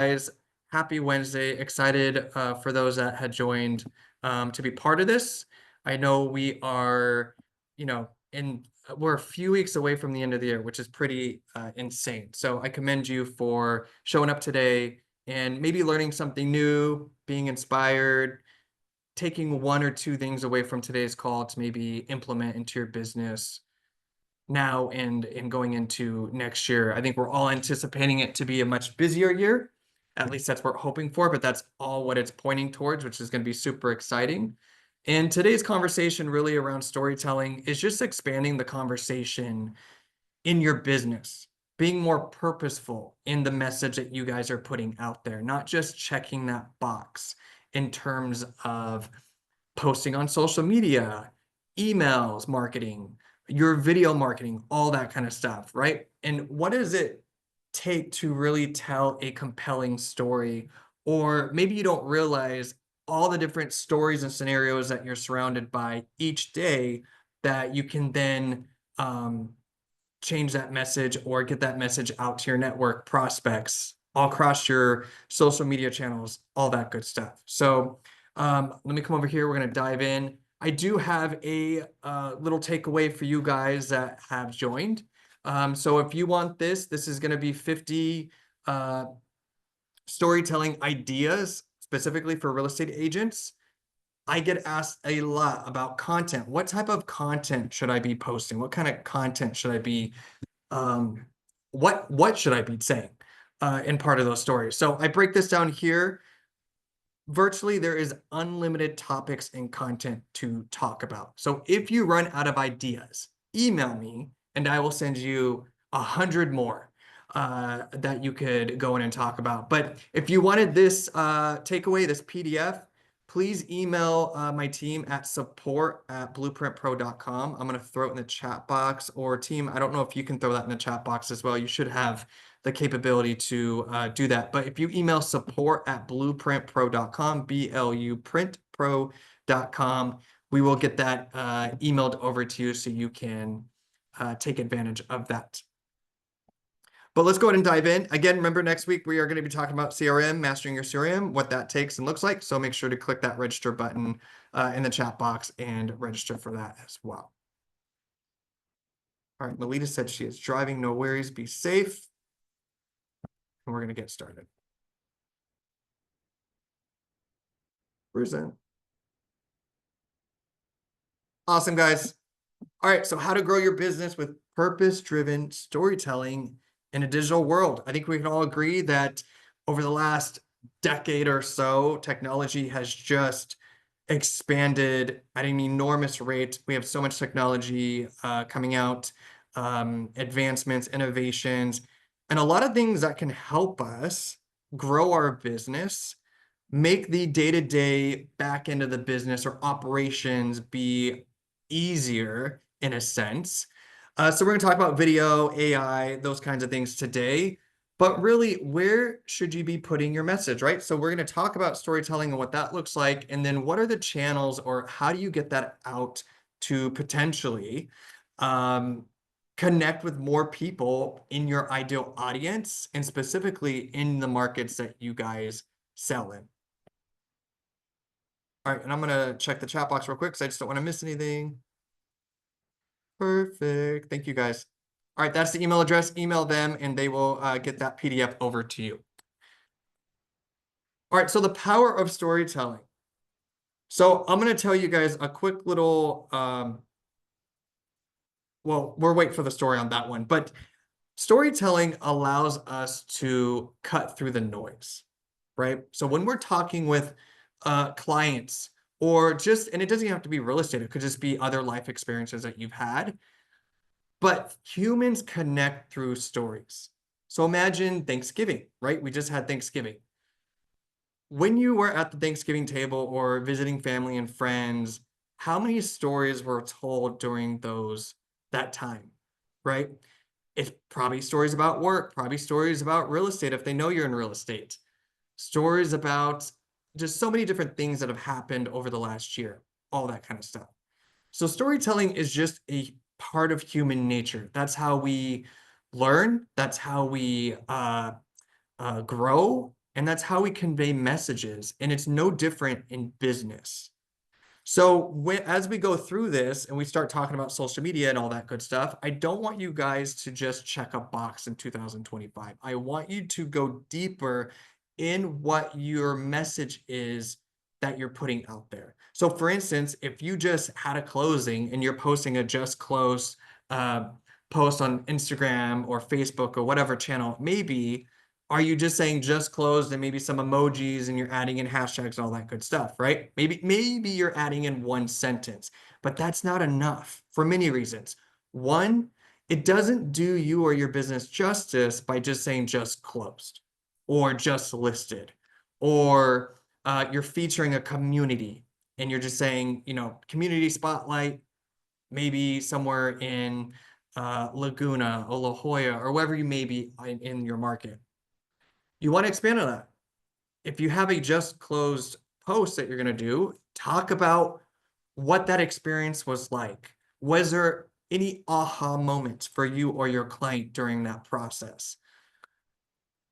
guys. Happy Wednesday. Excited for those that had joined to be part of this. I know we are, we're a few weeks away from the end of the year, which is pretty insane. So I commend you for showing up today and maybe learning something new, being inspired, taking one or two things away from today's call to maybe implement into your business now and going into next year. I think we're all anticipating it to be a much busier year. At least that's what we're hoping for, but that's all what it's pointing towards, which is going to be super exciting. And today's conversation really around storytelling is just expanding the conversation in your business, being more purposeful in the message that you guys are putting out there, not just checking that box in terms of posting on social media, emails, marketing, your video marketing, all that kind of stuff, right? And what does it take to really tell a compelling story? Or maybe you don't realize all the different stories and scenarios that you're surrounded by each day that you can then change that message or get that message out to your network, prospects, all across your social media channels, all that good stuff. So let me come over here. We're going to dive in. I do have a little takeaway for you guys that have joined. So if you want this is going to be 50 storytelling ideas specifically for real estate agents. I get asked a lot about content. What type of content should I be posting? What kind of content should I be what should I be saying in part of those stories? So I break this down here. Virtually, there is unlimited topics and content to talk about. So if you run out of ideas, email me and I will send you 100 more that you could go in and talk about. But if you wanted this takeaway, this PDF, please email my team at support@blueprintpro.com. I'm going to throw it in the chat box, or team, I don't know if you can throw that in the chat box as well. You should have the capability to do that. But if you email support@blueprintpro.com, blueprintpro.com, we will get that emailed over to you so you can take advantage of that. But let's go ahead and dive in. Again, remember next week we are going to be talking about CRM, mastering your CRM, what that takes and looks like. So make sure to click that register button in the chat box and register for that as well. All right, Melita said she is driving. No worries. Be safe. And we're going to get started. Where's that? Awesome, guys. All right, so how to grow your business with purpose-driven storytelling in a digital world. I think we can all agree that over the last decade or so, technology has just expanded at an enormous rate. We have so much technology coming out, advancements, innovations, and a lot of things that can help us grow our business, make the day-to-day back end of the business or operations be easier in a sense. So we're going to talk about video, AI, those kinds of things today. But really, where should you be putting your message, right? So we're going to talk about storytelling and what that looks like. And then what are the channels, or how do you get that out to potentially connect with more people in your ideal audience, and specifically in the markets that you guys sell in. All right, and I'm going to check the chat box real quick because I just don't want to miss anything. Perfect. Thank you, guys. All right, that's the email address. Email them, and they will get that PDF over to you. All right, so the power of storytelling. So I'm going to tell you guys a quick little, well, we're waiting for the story on that one, but storytelling allows us to cut through the noise, right? So when we're talking with clients, or just, and it doesn't have to be real estate, it could just be other life experiences that you've had, but humans connect through stories. So imagine Thanksgiving, right? We just had Thanksgiving. When you were at the Thanksgiving table or visiting family and friends, how many stories were told during that time, right? It's probably stories about work, probably stories about real estate if they know you're in real estate, stories about just so many different things that have happened over the last year, all that kind of stuff. So storytelling is just a part of human nature. That's how we learn. That's how we grow. And that's how we convey messages. And it's no different in business. So as we go through this and we start talking about social media and all that good stuff, I don't want you guys to just check a box in 2025. I want you to go deeper in what your message is that you're putting out there. So for instance, if you just had a closing and you're posting a just close uh, post on Instagram or Facebook or whatever channel it may be, are you just saying just closed and maybe some emojis and you're adding in hashtags and all that good stuff, right? Maybe you're adding in one sentence, but that's not enough for many reasons. One, it doesn't do you or your business justice by just saying just closed or just listed, or you're featuring a community and you're just saying, community spotlight, maybe somewhere in Laguna or La Jolla or wherever you may be in your market. You want to expand on that. If you have a just closed post that you're going to do, talk about what that experience was like. Was there any aha moments for you or your client during that process?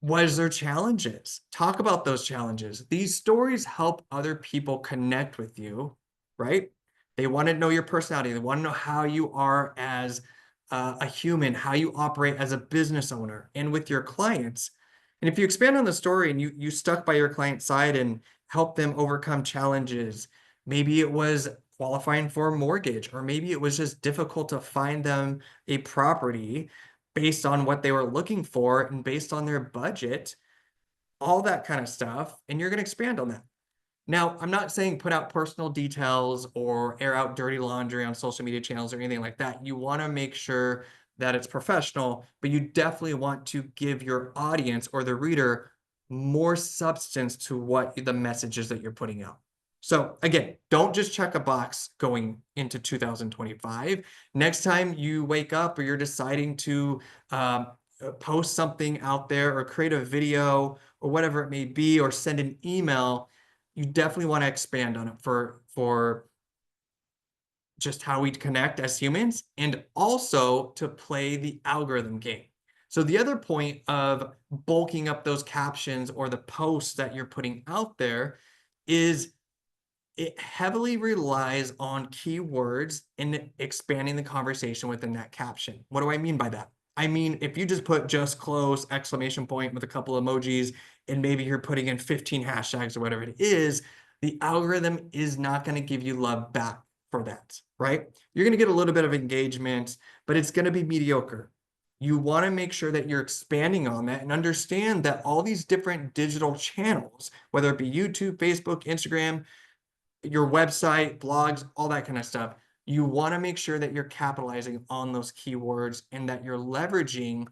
Was there challenges? Talk about those challenges. These stories help other people connect with you, right? They want to know your personality. They want to know how you are as a human, how you operate as a business owner and with your clients. And if you expand on the story and you stuck by your client's side and help them overcome challenges, maybe it was qualifying for a mortgage, or maybe it was just difficult to find them a property based on what they were looking for and based on their budget, all that kind of stuff, and you're going to expand on that. Now, I'm not saying put out personal details or air out dirty laundry on social media channels or anything like that. You want to make sure that it's professional, but you definitely want to give your audience or the reader more substance to what the messages that you're putting out. So again, don't just check a box going into 2025. Next time you wake up or you're deciding to post something out there or create a video or whatever it may be, or send an email, you definitely want to expand on it for just how we connect as humans and also to play the algorithm game. So the other point of bulking up those captions or the posts that you're putting out there is it heavily relies on keywords and expanding the conversation within that caption. What do I mean by that? I mean, if you just put just close exclamation point with a couple of emojis and maybe you're putting in 15 hashtags or whatever it is, the algorithm is not going to give you love back for that, right? You're going to get a little bit of engagement, but it's going to be mediocre. You want to make sure that you're expanding on that and understand that all these different digital channels, whether it be YouTube, Facebook, Instagram, your website, blogs, all that kind of stuff, you want to make sure that you're capitalizing on those keywords and that you're leveraging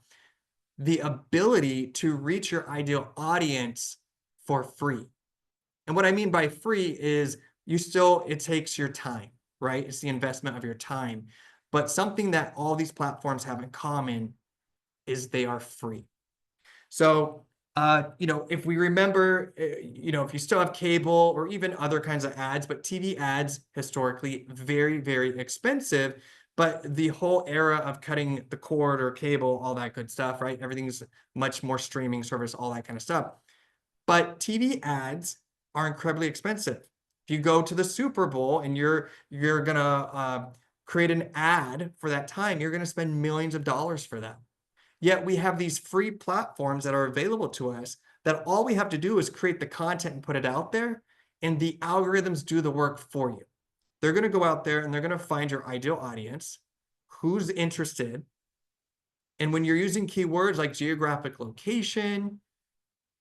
the ability to reach your ideal audience for free. And what I mean by free is it takes your time, right? It's the investment of your time. But something that all these platforms have in common is they are free. So, if we remember, if you still have cable or even other kinds of ads, but TV ads historically very, very expensive. But the whole era of cutting the cord or cable, all that good stuff, right? Everything's much more streaming service, all that kind of stuff. But TV ads are incredibly expensive. If you go to the Super Bowl and you're gonna create an ad for that time, you're gonna spend millions of dollars for that. Yet we have these free platforms that are available to us that all we have to do is create the content and put it out there, and the algorithms do the work for you. They're going to go out there and they're going to find your ideal audience, who's interested. And when you're using keywords like geographic location,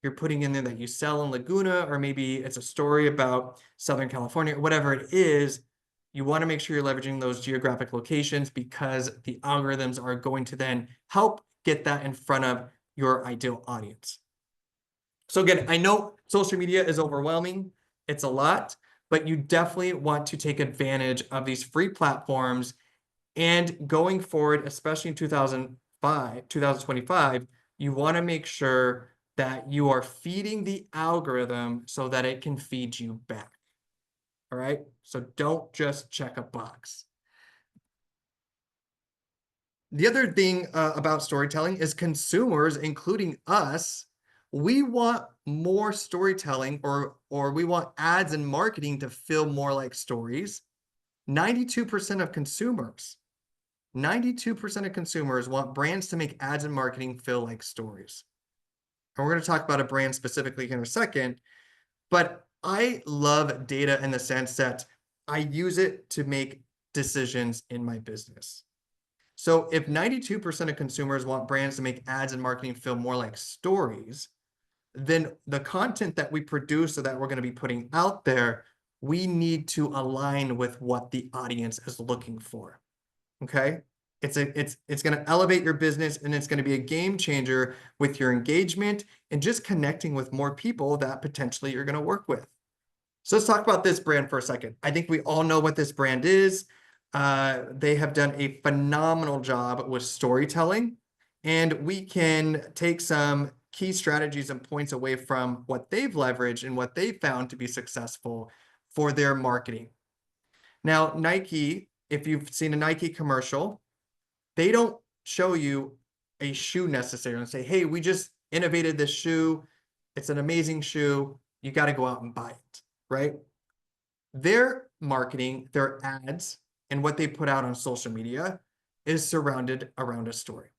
you're putting in there that you sell in Laguna, or maybe it's a story about Southern California, whatever it is, you want to make sure you're leveraging those geographic locations because the algorithms are going to then help get that in front of your ideal audience. So again, I know social media is overwhelming. It's a lot, but you definitely want to take advantage of these free platforms. And going forward, especially in 2025, you want to make sure that you are feeding the algorithm so that it can feed you back. All right. So don't just check a box. The other thing about storytelling is consumers, including us, We want more storytelling or we want ads and marketing to feel more like stories. 92% of consumers 92% of consumers want brands to make ads and marketing feel like stories. And we're going to talk about a brand specifically in a second, but I love data in the sense that I use it to make decisions in my business. So if 92% of consumers want brands to make ads and marketing feel more like stories, then the content that we produce or that we're going to be putting out there, we need to align with what the audience is looking for. Okay? It's going to elevate your business, and it's going to be a game changer with your engagement and just connecting with more people that potentially you're going to work with. So let's talk about this brand for a second. I think we all know what this brand is. They have done a phenomenal job with storytelling, and we can take some key strategies and points away from what they've leveraged and what they've found to be successful for their marketing. Now, Nike, if you've seen a Nike commercial, they don't show you a shoe necessarily and say, hey, we just innovated this shoe. It's an amazing shoe. You got to go out and buy it, right? Their marketing, their ads, and what they put out on social media is surrounded around a story.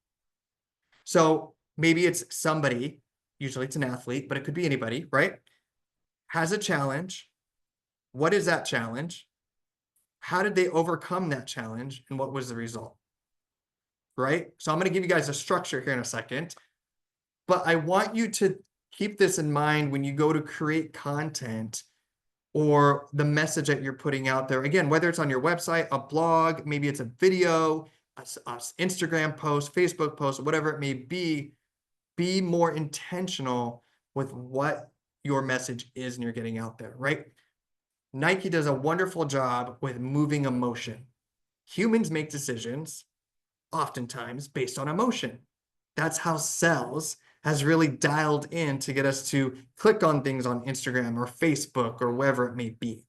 So maybe it's somebody, usually it's an athlete, but it could be anybody, right? Has a challenge. What is that challenge? How did they overcome that challenge? And what was the result? Right? So I'm going to give you guys a structure here in a second, but I want you to keep this in mind when you go to create content or the message that you're putting out there. Again, whether it's on your website, a blog, maybe it's a video, a Instagram post, Facebook post, whatever it may be more intentional with what your message is and you're getting out there, right? Nike does a wonderful job with moving emotion. Humans make decisions oftentimes based on emotion. That's how sales has really dialed in to get us to click on things on Instagram or Facebook or wherever it may be.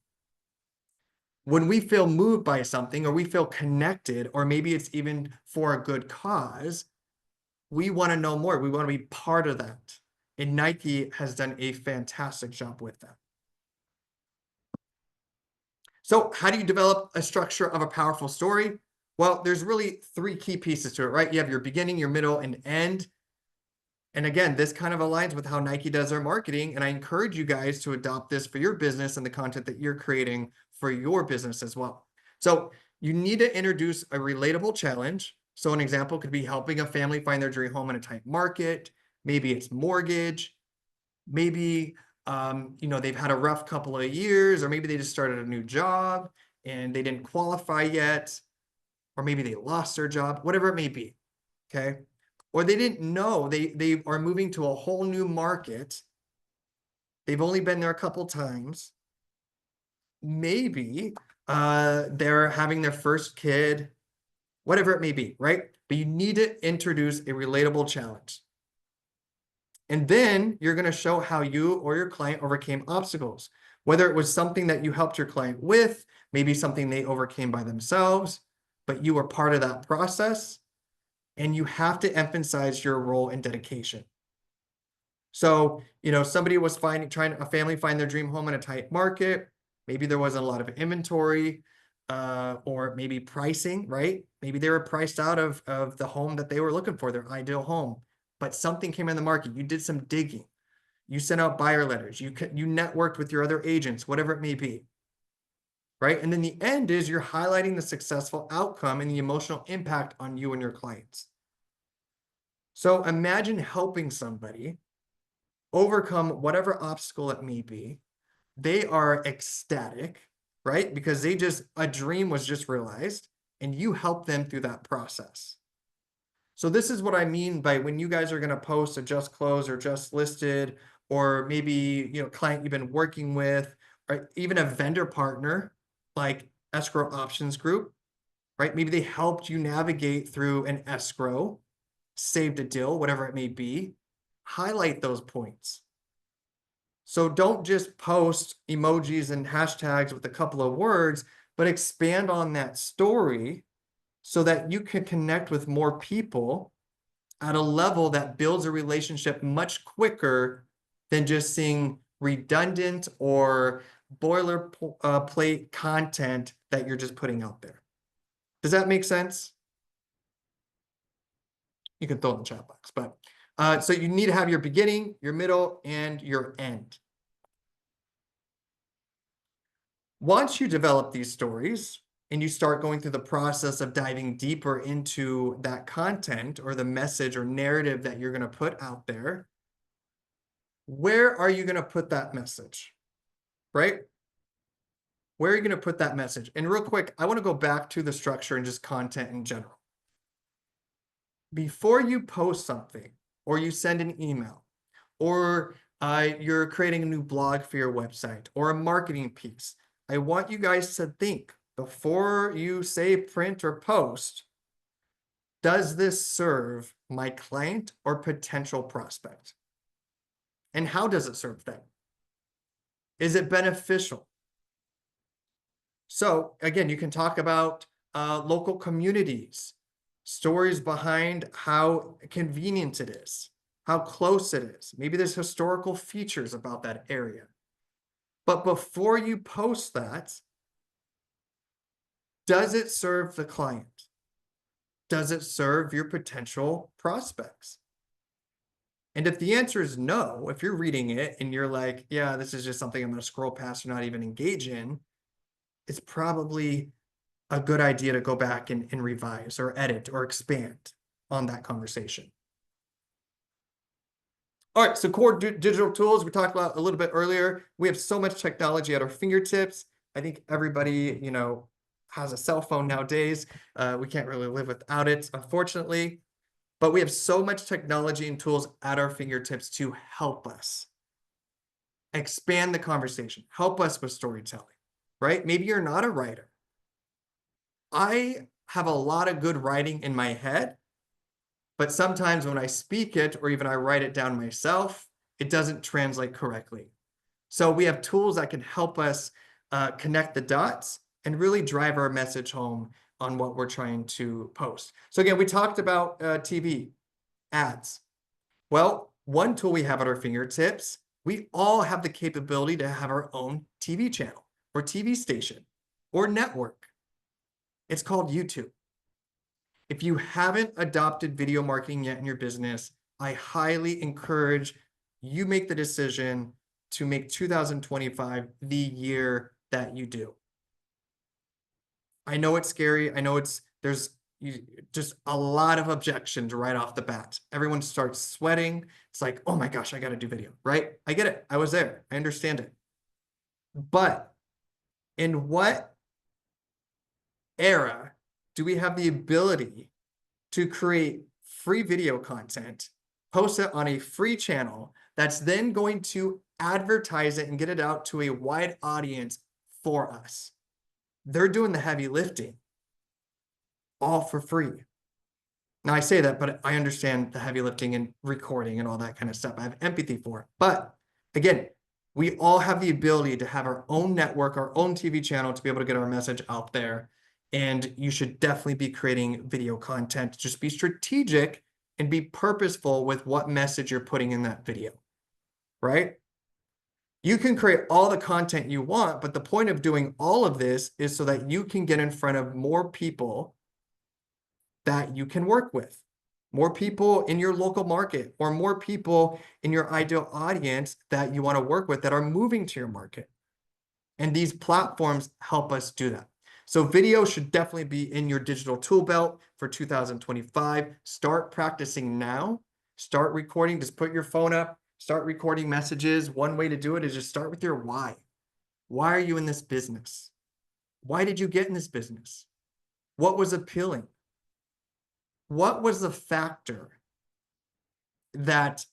When we feel moved by something or we feel connected, or maybe it's even for a good cause, we want to know more. We want to be part of that. And Nike has done a fantastic job with that. So how do you develop a structure of a powerful story? Well, there's really three key pieces to it, right? You have your beginning, your middle, and end. And again, this kind of aligns with how Nike does their marketing. And I encourage you guys to adopt this for your business and the content that you're creating for your business as well. So you need to introduce a relatable challenge. So an example could be helping a family find their dream home in a tight market. Maybe it's mortgage. Maybe they've had a rough couple of years, or maybe they just started a new job and they didn't qualify yet, or maybe they lost their job, whatever it may be, okay? Or they didn't know they are moving to a whole new market. They've only been there a couple times. Maybe they're having their first kid, whatever it may be, right? But you need to introduce a relatable challenge. And then you're going to show how you or your client overcame obstacles, whether it was something that you helped your client with, maybe something they overcame by themselves, but you were part of that process. And you have to emphasize your role and dedication. So, somebody was trying a family find their dream home in a tight market. Maybe there wasn't a lot of inventory, or maybe pricing, right? Maybe they were priced out of the home that they were looking for, their ideal home. But something came in the market. You did some digging. You sent out buyer letters. You networked with your other agents, whatever it may be. Right? And then the end is you're highlighting the successful outcome and the emotional impact on you and your clients. So imagine helping somebody overcome whatever obstacle it may be. They are ecstatic, right? Because a dream was just realized and you help them through that process. So this is what I mean by when you guys are going to post a just closed or just listed, or maybe, client you've been working with, or even a vendor partner like Escrow Options Group, right? Maybe they helped you navigate through an escrow, saved a deal, whatever it may be. Highlight those points. So don't just post emojis and hashtags with a couple of words, but expand on that story so that you can connect with more people at a level that builds a relationship much quicker than just seeing redundant or boilerplate content that you're just putting out there. Does that make sense? You can throw it in the chat box, but so you need to have your beginning, your middle, and your end. Once you develop these stories and you start going through the process of diving deeper into that content or the message or narrative that you're going to put out there, where are you going to put that message? Right? Where are you going to put that message? And real quick, I want to go back to the structure and just content in general. Before you post something or you send an email or you're creating a new blog for your website or a marketing piece, I want you guys to think before you say print or post, does this serve my client or potential prospect? And how does it serve them? Is it beneficial? So again, you can talk about local communities, stories behind how convenient it is, how close it is. Maybe there's historical features about that area. But before you post that, does it serve the client? Does it serve your potential prospects? And if the answer is no, if you're reading it and you're like, yeah, this is just something I'm going to scroll past or not even engage in, it's probably a good idea to go back and revise or edit or expand on that conversation. All right, so core digital tools we talked about a little bit earlier. We have so much technology at our fingertips. I think everybody, has a cell phone nowadays. We can't really live without it, unfortunately. But we have so much technology and tools at our fingertips to help us expand the conversation, help us with storytelling, right? Maybe you're not a writer. I have a lot of good writing in my head, but sometimes when I speak it or even I write it down myself, it doesn't translate correctly. So we have tools that can help us connect the dots and really drive our message home on what we're trying to post. So again, we talked about TV ads. Well, one tool we have at our fingertips, we all have the capability to have our own TV channel or TV station or network. It's called YouTube. If you haven't adopted video marketing yet in your business, I highly encourage you make the decision to make 2025 the year that you do. I know it's scary. I know there's just a lot of objections right off the bat. Everyone starts sweating. It's like, oh my gosh, I got to do video, right? I get it. I was there. I understand it. But in what era do we have the ability to create free video content, post it on a free channel that's then going to advertise it and get it out to a wide audience for us? They're doing the heavy lifting all for free. Now I say that, but I understand the heavy lifting and recording and all that kind of stuff. I have empathy for it. But again, we all have the ability to have our own network, our own TV channel to be able to get our message out there. And you should definitely be creating video content. Just be strategic and be purposeful with what message you're putting in that video, right? You can create all the content you want, but the point of doing all of this is so that you can get in front of more people that you can work with, more people in your local market, or more people in your ideal audience that you want to work with that are moving to your market. And these platforms help us do that. So video should definitely be in your digital tool belt for 2025. Start practicing now. Start recording. Just put your phone up. Start recording messages. One way to do it is just start with your why. Why are you in this business? Why did you get in this business? What was appealing? What was the factor that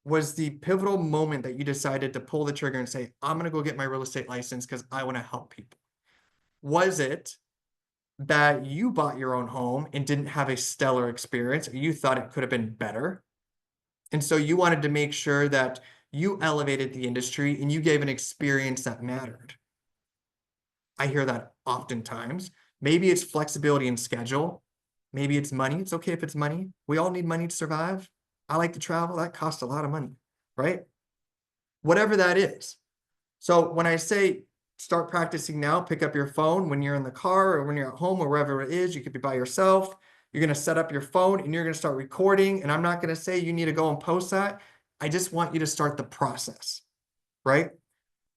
was the pivotal moment that you decided to pull the trigger and say, I'm going to go get my real estate license because I want to help people? Was it that you bought your own home and didn't have a stellar experience, or you thought it could have been better? And so you wanted to make sure that you elevated the industry and you gave an experience that mattered. I hear that oftentimes. Maybe it's flexibility in schedule. Maybe it's money. It's okay if it's money. We all need money to survive. I like to travel. That costs a lot of money, right? Whatever that is. So when I say start practicing now, pick up your phone when you're in the car or when you're at home or wherever it is, you could be by yourself. You're going to set up your phone and you're going to start recording. And I'm not going to say you need to go and post that. I just want you to start the process, right?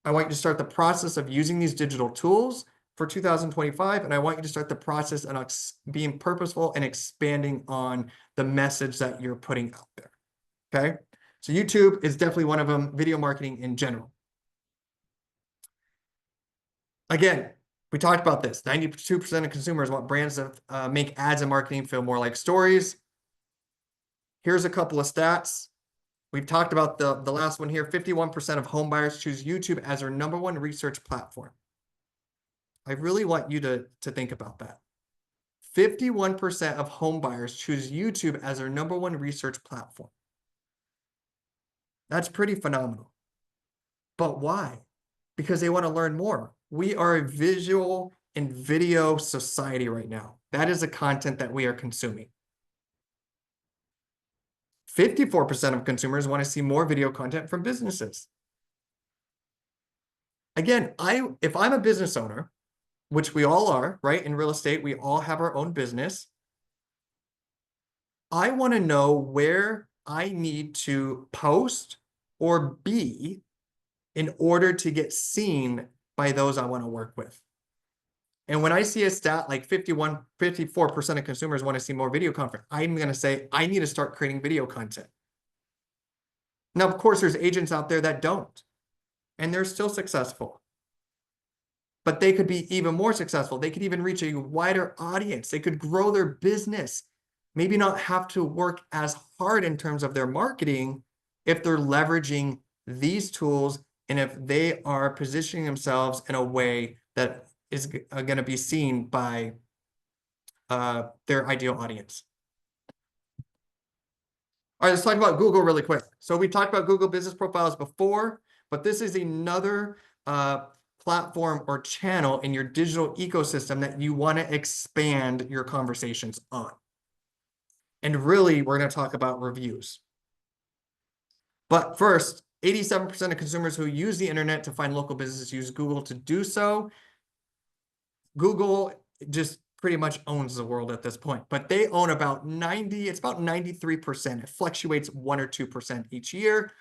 I want you to start the process of using these digital tools for 2025. And I want you to start the process of being purposeful and expanding on the message that you're putting out there. Okay. So YouTube is definitely one of them, video marketing in general. Again, we talked about this. 92% of consumers want brands that make ads and marketing feel more like stories. Here's a couple of stats. We've talked about the last one here. 51% of home buyers choose YouTube as their #1 research platform. I really want you to think about that. 51% of home buyers choose YouTube as their #1 research platform. That's pretty phenomenal. But why? Because they want to learn more. We are a visual and video society right now. That is the content that we are consuming. 54% of consumers want to see more video content from businesses. Again, if I'm a business owner, which we all are, right? In real estate, we all have our own business. I want to know where I need to post or be in order to get seen by those I want to work with. And when I see a stat like 54% of consumers want to see more video content, I'm going to say, I need to start creating video content. Now, of course, there's agents out there that don't, and they're still successful. But they could be even more successful. They could even reach a wider audience. They could grow their business, maybe not have to work as hard in terms of their marketing if they're leveraging these tools and if they are positioning themselves in a way that is going to be seen by their ideal audience. All right, let's talk about Google really quick. So we talked about Google Business Profiles before, but this is another platform or channel in your digital ecosystem that you want to expand your conversations on. And really, we're going to talk about reviews. But first, 87% of consumers who use the internet to find local businesses use Google to do so. Google just pretty much owns the world at this point, but they own about 93%. It fluctuates 1 or 2% each year,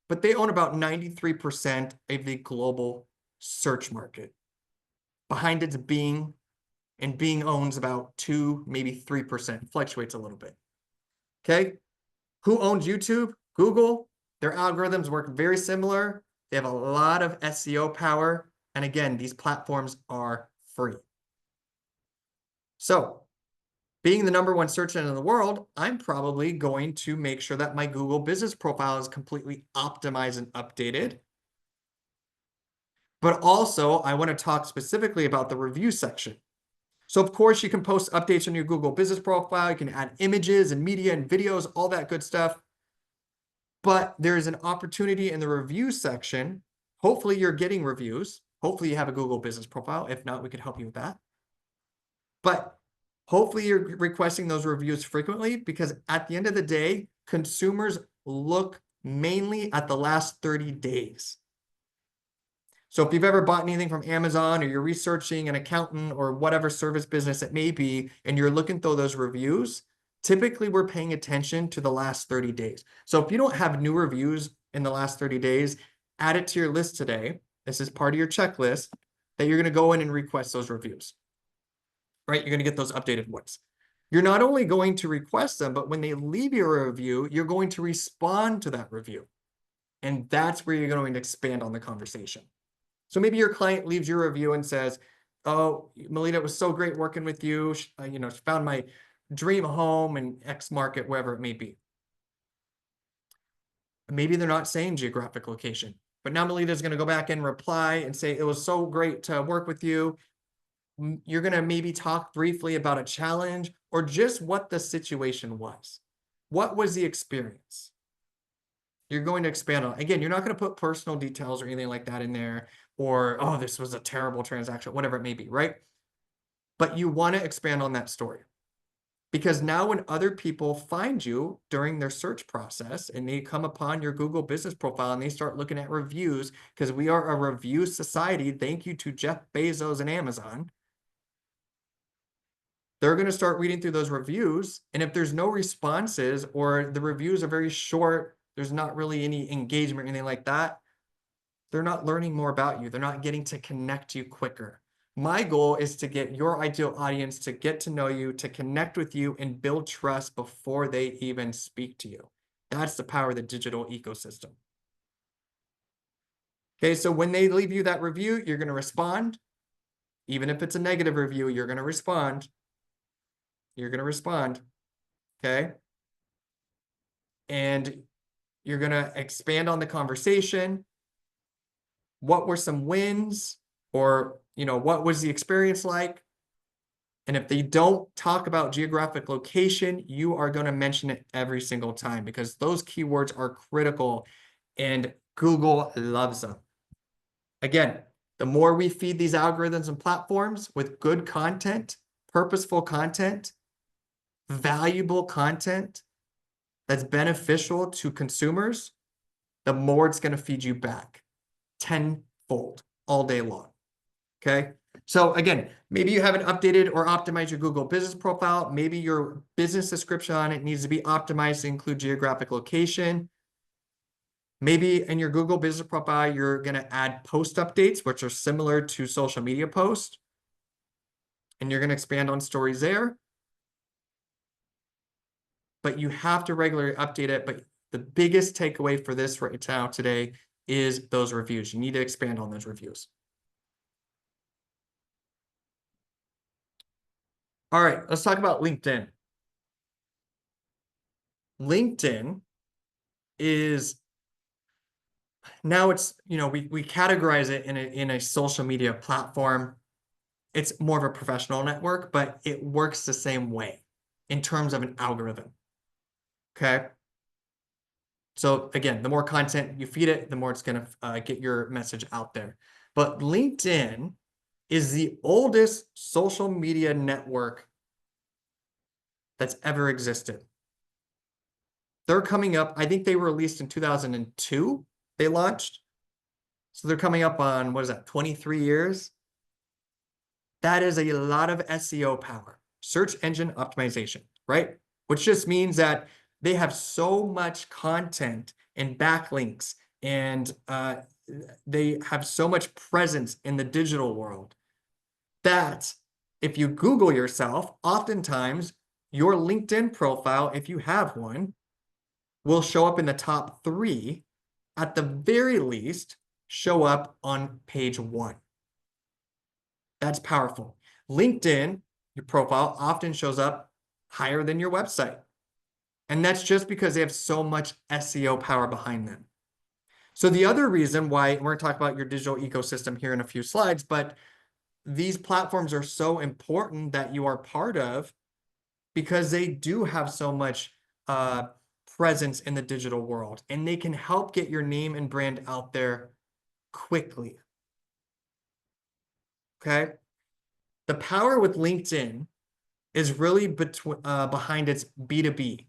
but they own about 93% of the global search market. Behind it's Bing, and Bing owns about 2, maybe 3%, fluctuates a little bit. Okay. Who owns YouTube? Google. Their algorithms work very similar. They have a lot of SEO power. And again, these platforms are free. So being the #1 search engine in the world, I'm probably going to make sure that my Google Business Profile is completely optimized and updated. But also, I want to talk specifically about the review section. So of course, you can post updates on your Google Business Profile. You can add images and media and videos, all that good stuff. But there's an opportunity in the review section. Hopefully you're getting reviews. Hopefully you have a Google Business Profile. If not, we could help you with that. But hopefully you're requesting those reviews frequently, because at the end of the day, consumers look mainly at the last 30 days. So if you've ever bought anything from Amazon, or you're researching an accountant or whatever service business it may be, and you're looking through those reviews, typically we're paying attention to the last 30 days. So if you don't have new reviews in the last 30 days, add it to your list today. This is part of your checklist that you're going to go in and request those reviews, right? You're going to get those updated ones. You're not only going to request them, but when they leave you a review, you're going to respond to that review. And that's where you're going to expand on the conversation. So maybe your client leaves your review and says, "Oh, Melita, it was so great working with you. She found my dream home in X market," wherever it may be. Maybe they're not saying geographic location, but now Melita's going to go back and reply and say, "It was so great to work with you." You're going to maybe talk briefly about a challenge or just what the situation was. What was the experience? You're going to expand on. Again, you're not going to put personal details or anything like that in there, or, "Oh, this was a terrible transaction," whatever it may be, right? But you want to expand on that story. Because now when other people find you during their search process and they come upon your Google business profile and they start looking at reviews, because we are a review society, thank you to Jeff Bezos and Amazon, they're going to start reading through those reviews. And if there's no responses or the reviews are very short, there's not really any engagement or anything like that, they're not learning more about you. They're not getting to connect you quicker. My goal is to get your ideal audience to get to know you, to connect with you, and build trust before they even speak to you. That's the power of the digital ecosystem. Okay, so when they leave you that review, you're going to respond. Even if it's a negative review, you're going to respond. You're going to respond. Okay. And you're going to expand on the conversation. What were some wins? Or, what was the experience like? And if they don't talk about geographic location, you are going to mention it every single time because those keywords are critical and Google loves them. Again, the more we feed these algorithms and platforms with good content, purposeful content, valuable content that's beneficial to consumers, the more it's going to feed you back tenfold all day long. Okay. So again, maybe you haven't updated or optimized your Google business profile. Maybe your business description on it needs to be optimized to include geographic location. Maybe in your Google business profile, you're going to add post updates, which are similar to social media posts. And you're going to expand on stories there. But you have to regularly update it. But the biggest takeaway for this right now today is those reviews. You need to expand on those reviews. All right, let's talk about LinkedIn. LinkedIn is now it's, we categorize it in a social media platform. It's more of a professional network, but it works the same way in terms of an algorithm. Okay. So again, the more content you feed it, the more it's going to get your message out there. But LinkedIn is the oldest social media network that's ever existed. They're coming up, I think they were released in 2002, they launched. So they're coming up on, 23 years? That is a lot of SEO power, search engine optimization, right? Which just means that they have so much content and backlinks and they have so much presence in the digital world that if you Google yourself, oftentimes your LinkedIn profile, if you have one, will show up in the top 3, at the very least, show up on page 1. That's powerful. LinkedIn, your profile often shows up higher than your website. And that's just because they have so much SEO power behind them. So the other reason why, we're going to talk about your digital ecosystem here in a few slides, but these platforms are so important that you are part of because they do have so much presence in the digital world and they can help get your name and brand out there quickly. Okay. The power with LinkedIn is really behind its B2B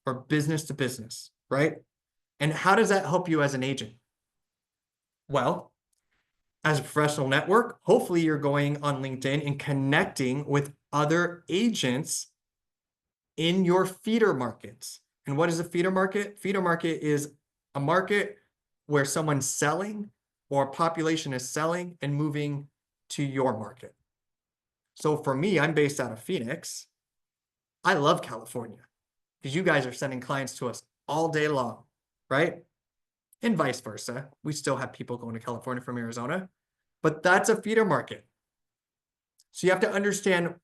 or business to business, right? And how does that help you as an agent? Well, as a professional network, hopefully you're going on LinkedIn and connecting with other agents in your feeder markets. And what is a feeder market? Feeder market is a market where someone's selling or a population is selling and moving to your market. So for me, I'm based out of Phoenix. I love California because you guys are sending clients to us all day long, right? And vice versa. We still have people going to California from Arizona, but that's a feeder market. So you have to understand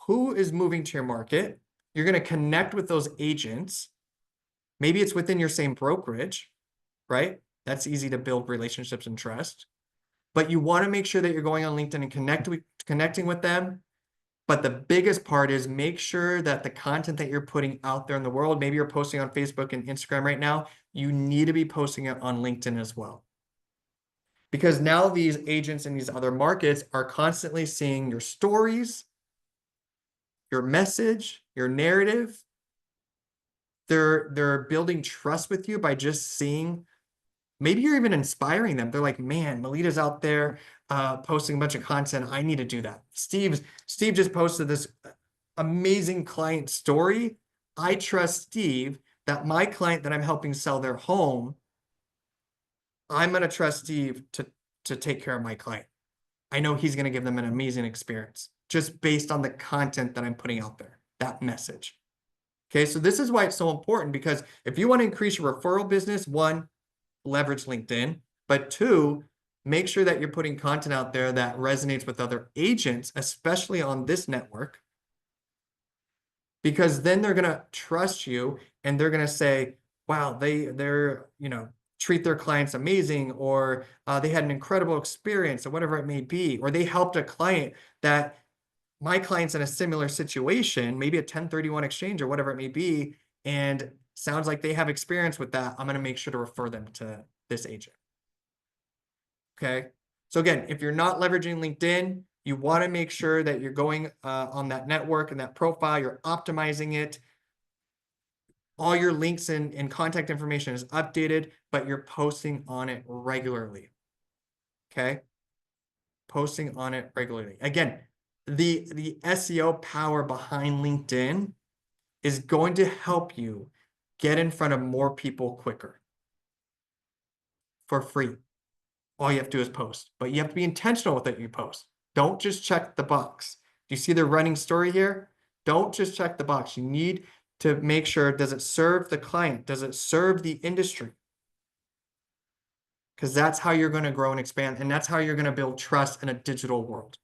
who is moving to your market. You're going to connect with those agents. Maybe it's within your same brokerage, right? That's easy to build relationships and trust. But you want to make sure that you're going on LinkedIn and connecting with them. But the biggest part is make sure that the content that you're putting out there in the world, maybe you're posting on Facebook and Instagram right now, you need to be posting it on LinkedIn as well. Because now these agents in these other markets are constantly seeing your stories, your message, your narrative. They're building trust with you by just seeing, maybe you're even inspiring them. They're like, man, Melita's out there posting a bunch of content. I need to do that. Steve just posted this amazing client story. I trust Steve that my client that I'm helping sell their home, I'm going to trust Steve to take care of my client. I know he's going to give them an amazing experience just based on the content that I'm putting out there, that message. Okay, so this is why it's so important, because if you want to increase your referral business, one, leverage LinkedIn, but two, make sure that you're putting content out there that resonates with other agents, especially on this network, because then they're going to trust you and they're going to say, wow, they're, treat their clients amazing, or they had an incredible experience, or whatever it may be, or they helped a client that my client's in a similar situation, maybe a 1031 exchange or whatever it may be, and sounds like they have experience with that. I'm going to make sure to refer them to this agent. Okay. So again, if you're not leveraging LinkedIn, you want to make sure that you're going on that network and that profile, you're optimizing it. All your links and contact information is updated, but you're posting on it regularly. Okay. Posting on it regularly. Again, the SEO power behind LinkedIn is going to help you get in front of more people quicker for free. All you have to do is post, but you have to be intentional with what you post. Don't just check the box. Do you see the running story here? Don't just check the box. You need to make sure, does it serve the client? Does it serve the industry? Because that's how you're going to grow and expand, and that's how you're going to build trust in a digital world.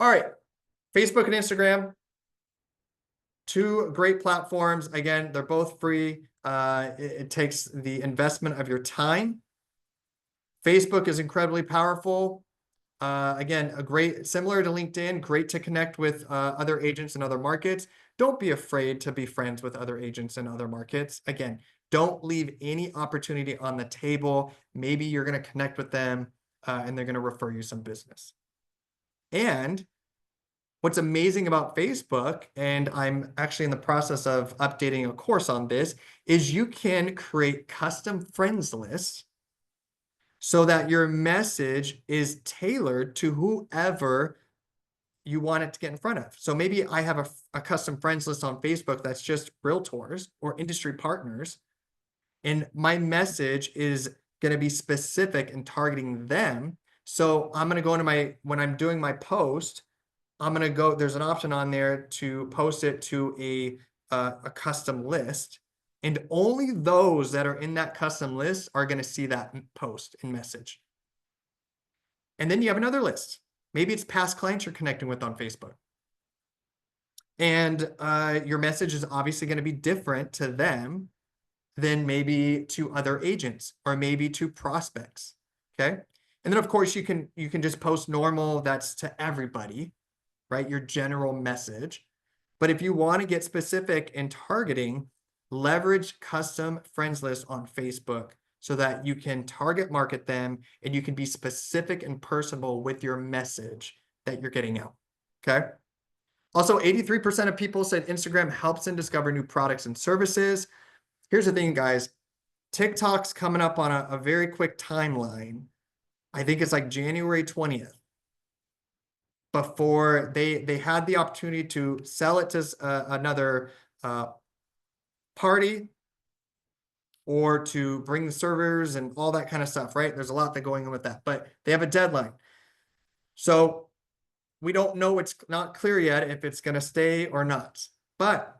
All right, Facebook and Instagram, two great platforms. Again, they're both free. It takes the investment of your time. Facebook is incredibly powerful. Again, similar to LinkedIn, great to connect with other agents in other markets. Don't be afraid to be friends with other agents in other markets. Again, don't leave any opportunity on the table. Maybe you're going to connect with them and they're going to refer you some business. And what's amazing about Facebook, and I'm actually in the process of updating a course on this, is you can create custom friends lists so that your message is tailored to whoever you want it to get in front of. So maybe I have a custom friends list on Facebook that's just realtors or industry partners, and my message is going to be specific and targeting them. So I'm going to go into when I'm doing my post, I'm going to go, there's an option on there to post it to a custom list. And only those that are in that custom list are going to see that post and message. And then you have another list. Maybe it's past clients you're connecting with on Facebook. And your message is obviously going to be different to them than maybe to other agents or maybe to prospects. Okay. And then of course you can just post normal, that's to everybody, right? Your general message. But if you want to get specific in targeting, leverage custom friends lists on Facebook so that you can target market them and you can be specific and personable with your message that you're getting out. Okay. Also, 83% of people said Instagram helps them discover new products and services. Here's the thing, guys. TikTok's coming up on a very quick timeline. I think it's like January 20th. Before they had the opportunity to sell it to another party or to bring the servers and all that kind of stuff, right? There's a lot that going on with that, but they have a deadline. So we don't know, it's not clear yet if it's going to stay or not. But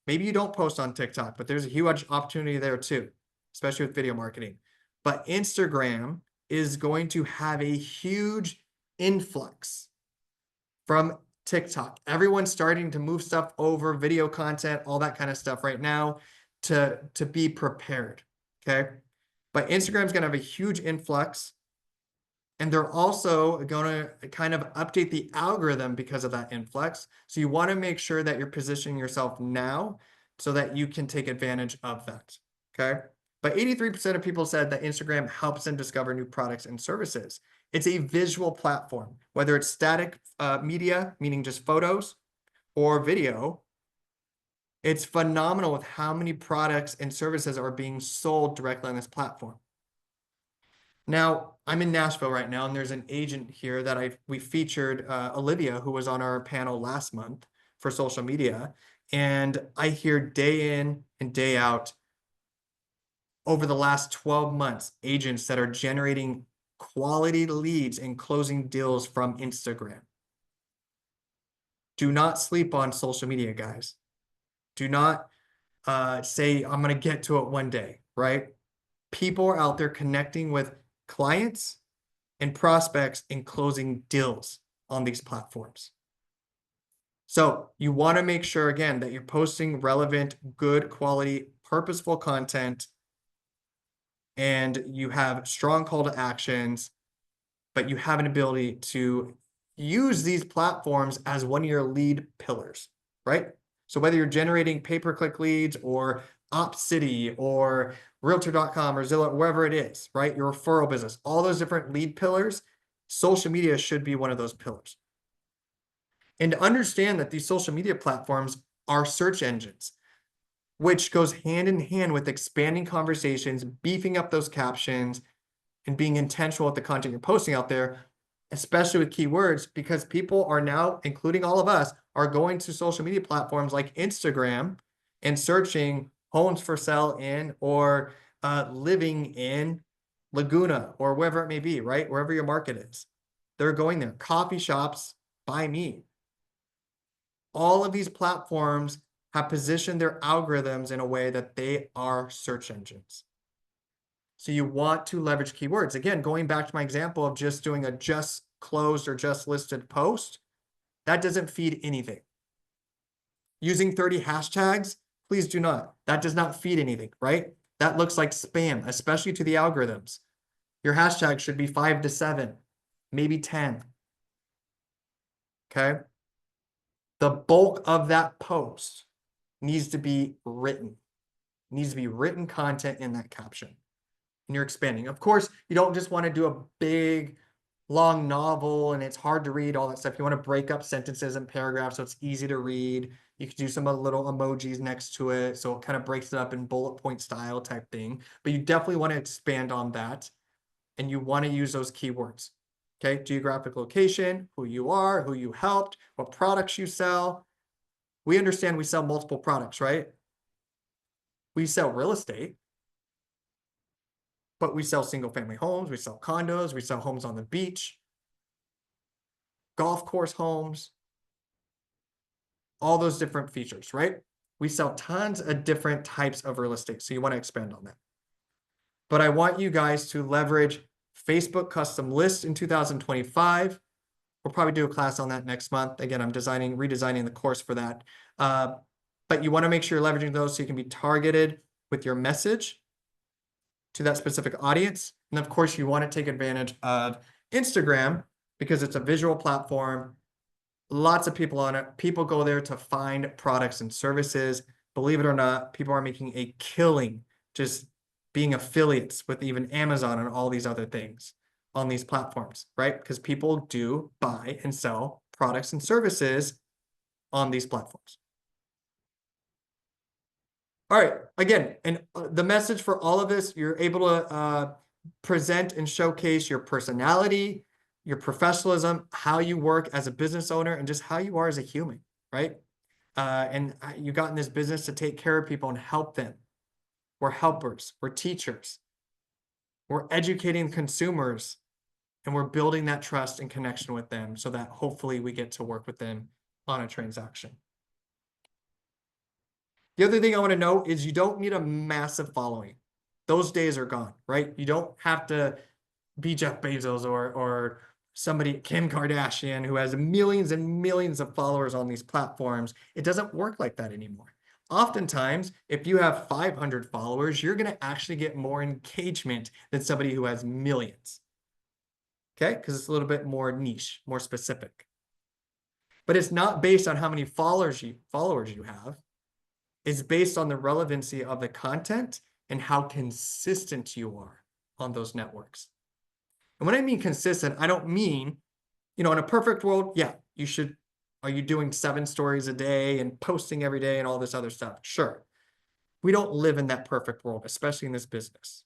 maybe you don't post on TikTok, but there's a huge opportunity there too, especially with video marketing. But Instagram is going to have a huge influx from TikTok. Everyone's starting to move stuff over, video content, all that kind of stuff right now to be prepared, okay? But Instagram's going to have a huge influx, and they're also going to kind of update the algorithm because of that influx. So you want to make sure that you're positioning yourself now so that you can take advantage of that, okay? But 83% of people said that Instagram helps them discover new products and services. It's a visual platform, whether it's static media, meaning just photos, or video. It's phenomenal with how many products and services are being sold directly on this platform. Now, I'm in Nashville right now, and there's an agent here that we featured, Olivia, who was on our panel last month for social media. And I hear day in and day out, over the last 12 months, agents that are generating quality leads and closing deals from Instagram. Do not sleep on social media, guys. Do not say, I'm going to get to it one day, right? People are out there connecting with clients and prospects and closing deals on these platforms. So you want to make sure, again, that you're posting relevant, good quality, purposeful content, and you have strong call to actions, but you have an ability to use these platforms as one of your lead pillars, right? So whether you're generating pay-per-click leads or OpCity or Realtor.com or Zillow, wherever it is, right? Your referral business, all those different lead pillars, social media should be one of those pillars. And to understand that these social media platforms are search engines, which goes hand in hand with expanding conversations, beefing up those captions, and being intentional with the content you're posting out there, especially with keywords, because people are now, including all of us, are going to social media platforms like Instagram and searching homes for sale in or living in Laguna or wherever it may be, right? Wherever your market is. They're going there. Coffee shops by me. All of these platforms have positioned their algorithms in a way that they are search engines. So you want to leverage keywords. Again, going back to my example of just doing a just closed or just listed post, that doesn't feed anything. Using 30 hashtags, please do not. That does not feed anything, right? That looks like spam, especially to the algorithms. Your hashtag should be 5 to 7, maybe 10. Okay? The bulk of that post needs to be written. It needs to be written content in that caption. And you're expanding. Of course, you don't just want to do a big, long novel and it's hard to read, all that stuff. You want to break up sentences and paragraphs so it's easy to read. You could do some little emojis next to it, so it kind of breaks it up in bullet point style type thing. But you definitely want to expand on that, and you want to use those keywords. Okay, geographic location, who you are, who you helped, what products you sell. We understand we sell multiple products, right? We sell real estate, but we sell single family homes, we sell condos, we sell homes on the beach, golf course homes, all those different features, right? We sell tons of different types of real estate, so you want to expand on that. But I want you guys to leverage Facebook custom lists in 2025. We'll probably do a class on that next month. Again, I'm redesigning the course for that. But you want to make sure you're leveraging those so you can be targeted with your message to that specific audience. And of course, you want to take advantage of Instagram because it's a visual platform. Lots of people on it. People go there to find products and services. Believe it or not, people are making a killing just being affiliates with even Amazon and all these other things on these platforms, right? Because people do buy and sell products and services on these platforms. All right, again, and the message for all of this, you're able to present and showcase your personality, your professionalism, how you work as a business owner, and just how you are as a human, right? And you got in this business to take care of people and help them. We're helpers, we're teachers, we're educating consumers, and we're building that trust and connection with them so that hopefully we get to work with them on a transaction. The other thing I want to note is you don't need a massive following. Those days are gone, right? You don't have to be Jeff Bezos or somebody, Kim Kardashian, who has millions and millions of followers on these platforms. It doesn't work like that anymore. Oftentimes, if you have 500 followers, you're going to actually get more engagement than somebody who has millions. Okay? Because it's a little bit more niche, more specific. But it's not based on how many followers you have. It's based on the relevancy of the content and how consistent you are on those networks. And when I mean consistent, I don't mean, in a perfect world, yeah, are you doing 7 stories a day and posting every day and all this other stuff? Sure. We don't live in that perfect world, especially in this business.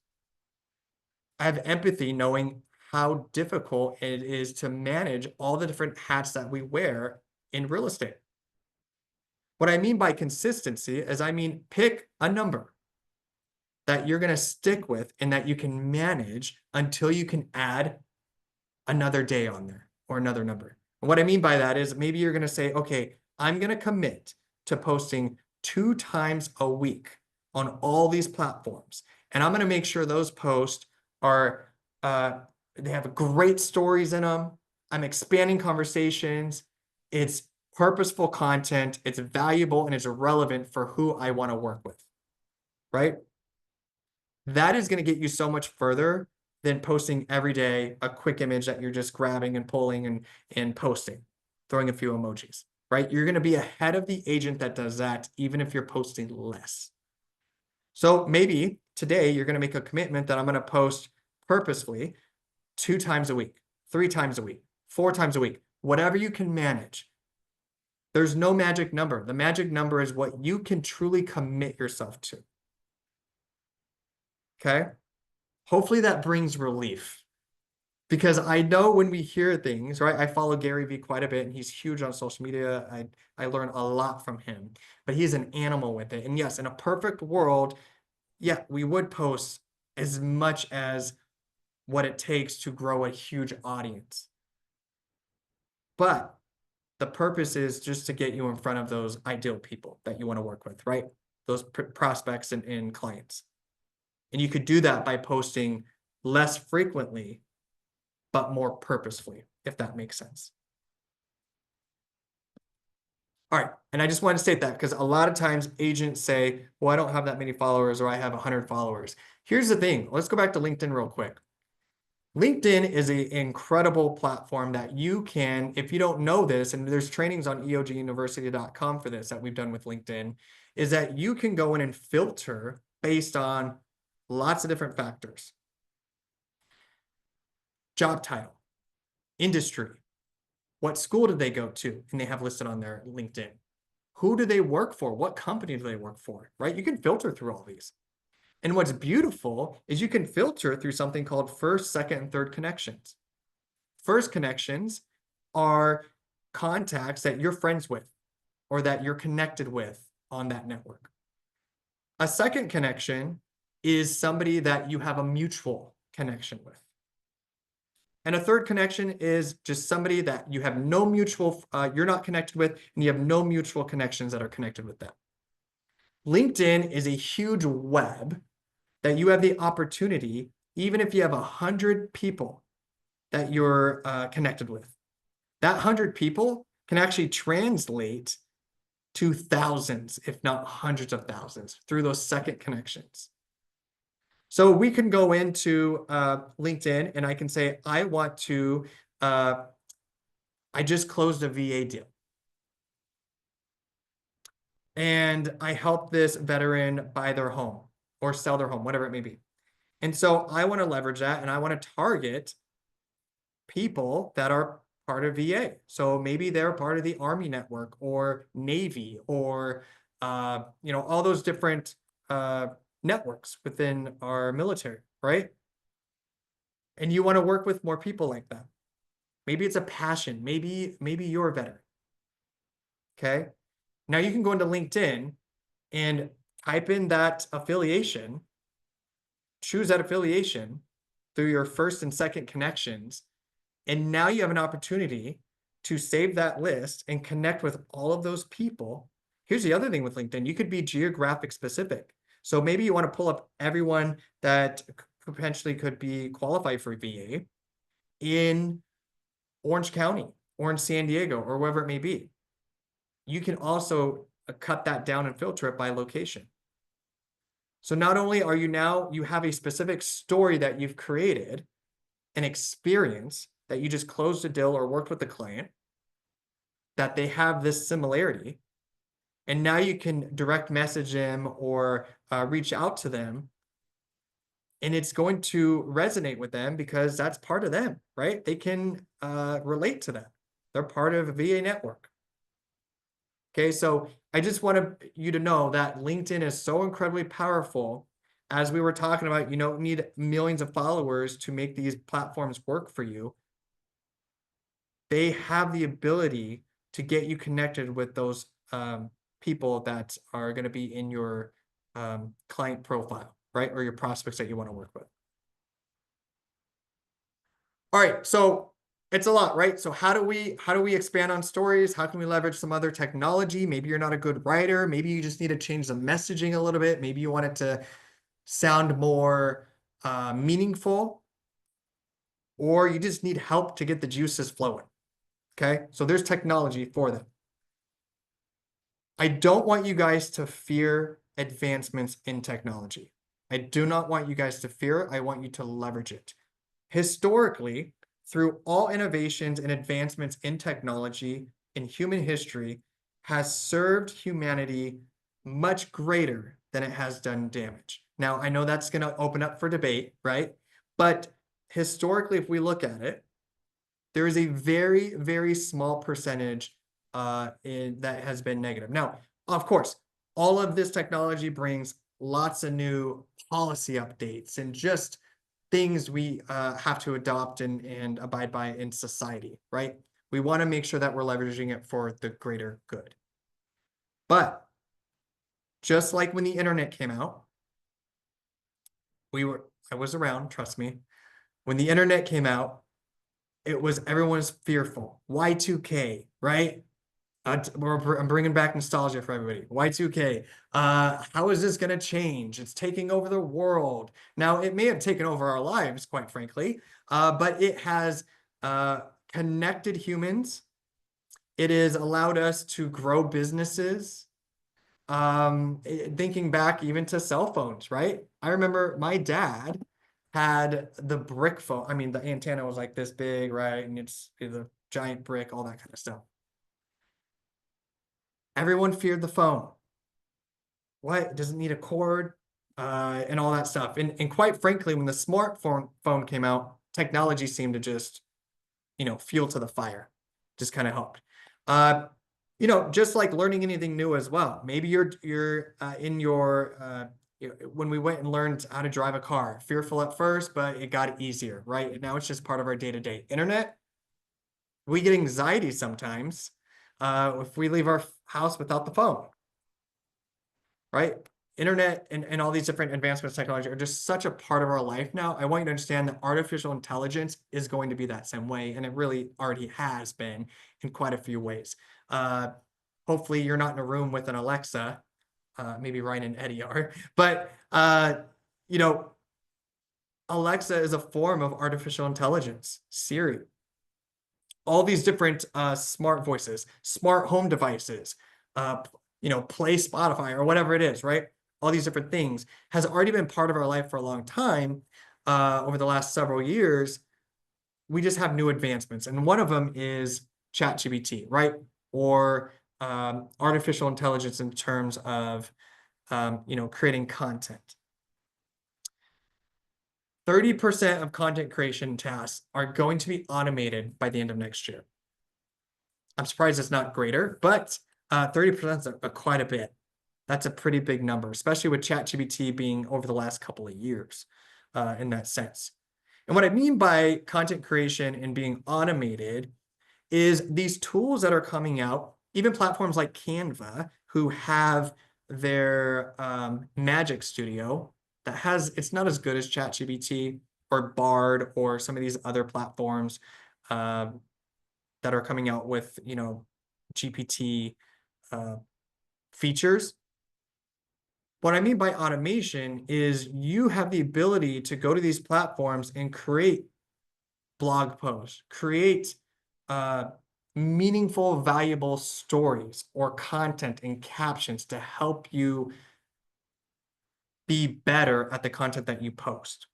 I have empathy knowing how difficult it is to manage all the different hats that we wear in real estate. What I mean by consistency is I mean pick a number that you're going to stick with and that you can manage until you can add another day on there or another number. And what I mean by that is maybe you're going to say, okay, I'm going to commit to posting 2 times a week on all these platforms. And I'm going to make sure those posts are, they have great stories in them. I'm expanding conversations. It's purposeful content. It's valuable and it's relevant for who I want to work with, right? That is going to get you so much further than posting every day a quick image that you're just grabbing and pulling and posting, throwing a few emojis, right? You're going to be ahead of the agent that does that, even if you're posting less. So maybe today you're going to make a commitment that I'm going to post purposefully 2 times a week, 3 times a week, 4 times a week, whatever you can manage. There's no magic number. The magic number is what you can truly commit yourself to. Okay? Hopefully that brings relief, because I know when we hear things, right? I follow Gary Vee quite a bit and he's huge on social media. I learn a lot from him, but he's an animal with it. And yes, in a perfect world, yeah, we would post as much as what it takes to grow a huge audience. But the purpose is just to get you in front of those ideal people that you want to work with, right? Those prospects and clients. And you could do that by posting less frequently, but more purposefully, if that makes sense. All right. And I just want to state that because a lot of times agents say, well, I don't have that many followers or I have 100 followers. Here's the thing. Let's go back to LinkedIn real quick. LinkedIn is an incredible platform that you can, if you don't know this, and there's trainings on eoguniversity.com for this that we've done with LinkedIn, is that you can go in and filter based on lots of different factors. Job title, industry, what school did they go to? And they have listed on their LinkedIn. Who do they work for? What company do they work for, right? You can filter through all these. And what's beautiful is you can filter through something called first, second, and third connections. First connections are contacts that you're friends with or that you're connected with on that network. A second connection is somebody that you have a mutual connection with. And a third connection is just somebody that you have no mutual, you're not connected with, and you have no mutual connections that are connected with them. LinkedIn is a huge web that you have the opportunity, even if you have 100 people that you're connected with, that 100 people can actually translate to thousands, if not hundreds of thousands, through those second connections. So we can go into LinkedIn and I can say, I want to, I just closed a VA deal. And I helped this veteran buy their home or sell their home, whatever it may be. And so I want to leverage that and I want to target people that are part of VA. So maybe they're part of the Army network or Navy or, all those different networks within our military, right? And you want to work with more people like that. Maybe it's a passion. Maybe you're a veteran. Okay. Now you can go into LinkedIn and type in that affiliation, choose that affiliation through your first and second connections. And now you have an opportunity to save that list and connect with all of those people. Here's the other thing with LinkedIn. You could be geographic specific. So maybe you want to pull up everyone that potentially could be qualified for VA in Orange County or in San Diego or wherever it may be. You can also cut that down and filter it by location. So not only are you have a specific story that you've created, an experience that you just closed a deal or worked with the client, that they have this similarity. And now you can direct message them or reach out to them and it's going to resonate with them because that's part of them, right? They can relate to that. They're part of a VA network. Okay, so I just want you to know that LinkedIn is so incredibly powerful. As we were talking about, you don't need millions of followers to make these platforms work for you. They have the ability to get you connected with those people that are going to be in your client profile, right? Or your prospects that you want to work with. All right, so it's a lot, right? So how do we expand on stories? How can we leverage some other technology? Maybe you're not a good writer. Maybe you just need to change the messaging a little bit. Maybe you want it to sound more meaningful, or you just need help to get the juices flowing. Okay, so there's technology for them. I don't want you guys to fear advancements in technology. I do not want you guys to fear it. I want you to leverage it. Historically, through all innovations and advancements in technology in human history, has served humanity much greater than it has done damage. Now, I know that's going to open up for debate, right? But historically, if we look at it, there is a very, very small percentage that has been negative. Now, of course, all of this technology brings lots of new policy updates and just things we have to adopt and abide by in society, right? We want to make sure that we're leveraging it for the greater good. But just like when the internet came out, I was around, trust me. When the internet came out, everyone was fearful. Y2K, right? I'm bringing back nostalgia for everybody. Y2K. How is this going to change? It's taking over the world. Now, it may have taken over our lives, quite frankly, but it has connected humans. It has allowed us to grow businesses. Thinking back even to cell phones, right? I remember my dad had the brick phone. I mean, the antenna was like this big, right? And it's a giant brick, all that kind of stuff. Everyone feared the phone. What? It doesn't need a cord, and all that stuff. And quite frankly, when the smartphone came out, technology seemed to just, fuel to the fire. Just kind of helped. Just like learning anything new as well. Maybe you're in your when we went and learned how to drive a car, fearful at first, but it got easier, right? And now it's just part of our day-to-day. Internet, we get anxiety sometimes if we leave our house without the phone, right? Internet and all these different advancements in technology are just such a part of our life now. I want you to understand that artificial intelligence is going to be that same way, and it really already has been in quite a few ways. Hopefully you're not in a room with an Alexa, maybe Ryan and Eddie are, but Alexa is a form of artificial intelligence. Siri, all these different smart voices, smart home devices, play Spotify or whatever it is, right? All these different things has already been part of our life for a long time. Over the last several years, we just have new advancements. And one of them is ChatGPT, right? Or artificial intelligence in terms of, creating content. 30% of content creation tasks are going to be automated by the end of next year. I'm surprised it's not greater, but 30% is quite a bit. That's a pretty big number, especially with ChatGPT being over the last couple of years in that sense. And what I mean by content creation and being automated is these tools that are coming out, even platforms like Canva, who have their Magic Studio it's not as good as ChatGPT or Bard or some of these other platforms that are coming out with, GPT features. What I mean by automation is you have the ability to go to these platforms and create blog posts, create meaningful, valuable stories or content and captions to help you be better at the content that you post.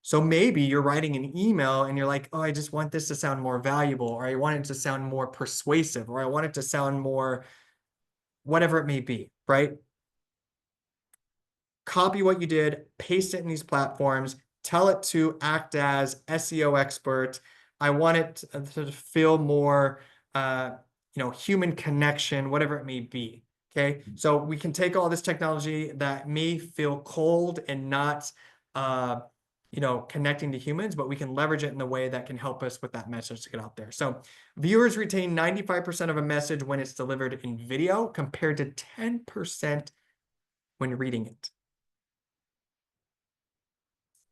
So maybe you're writing an email and you're like, oh, I just want this to sound more valuable, or I want it to sound more persuasive, or I want it to sound more, whatever it may be, right? copy what you did, paste it in these platforms, tell it to act as SEO expert. I want it to feel more, human connection, whatever it may be. Okay. So we can take all this technology that may feel cold and not, connecting to humans, but we can leverage it in a way that can help us with that message to get out there. So viewers retain 95% of a message when it's delivered in video compared to 10% when reading it.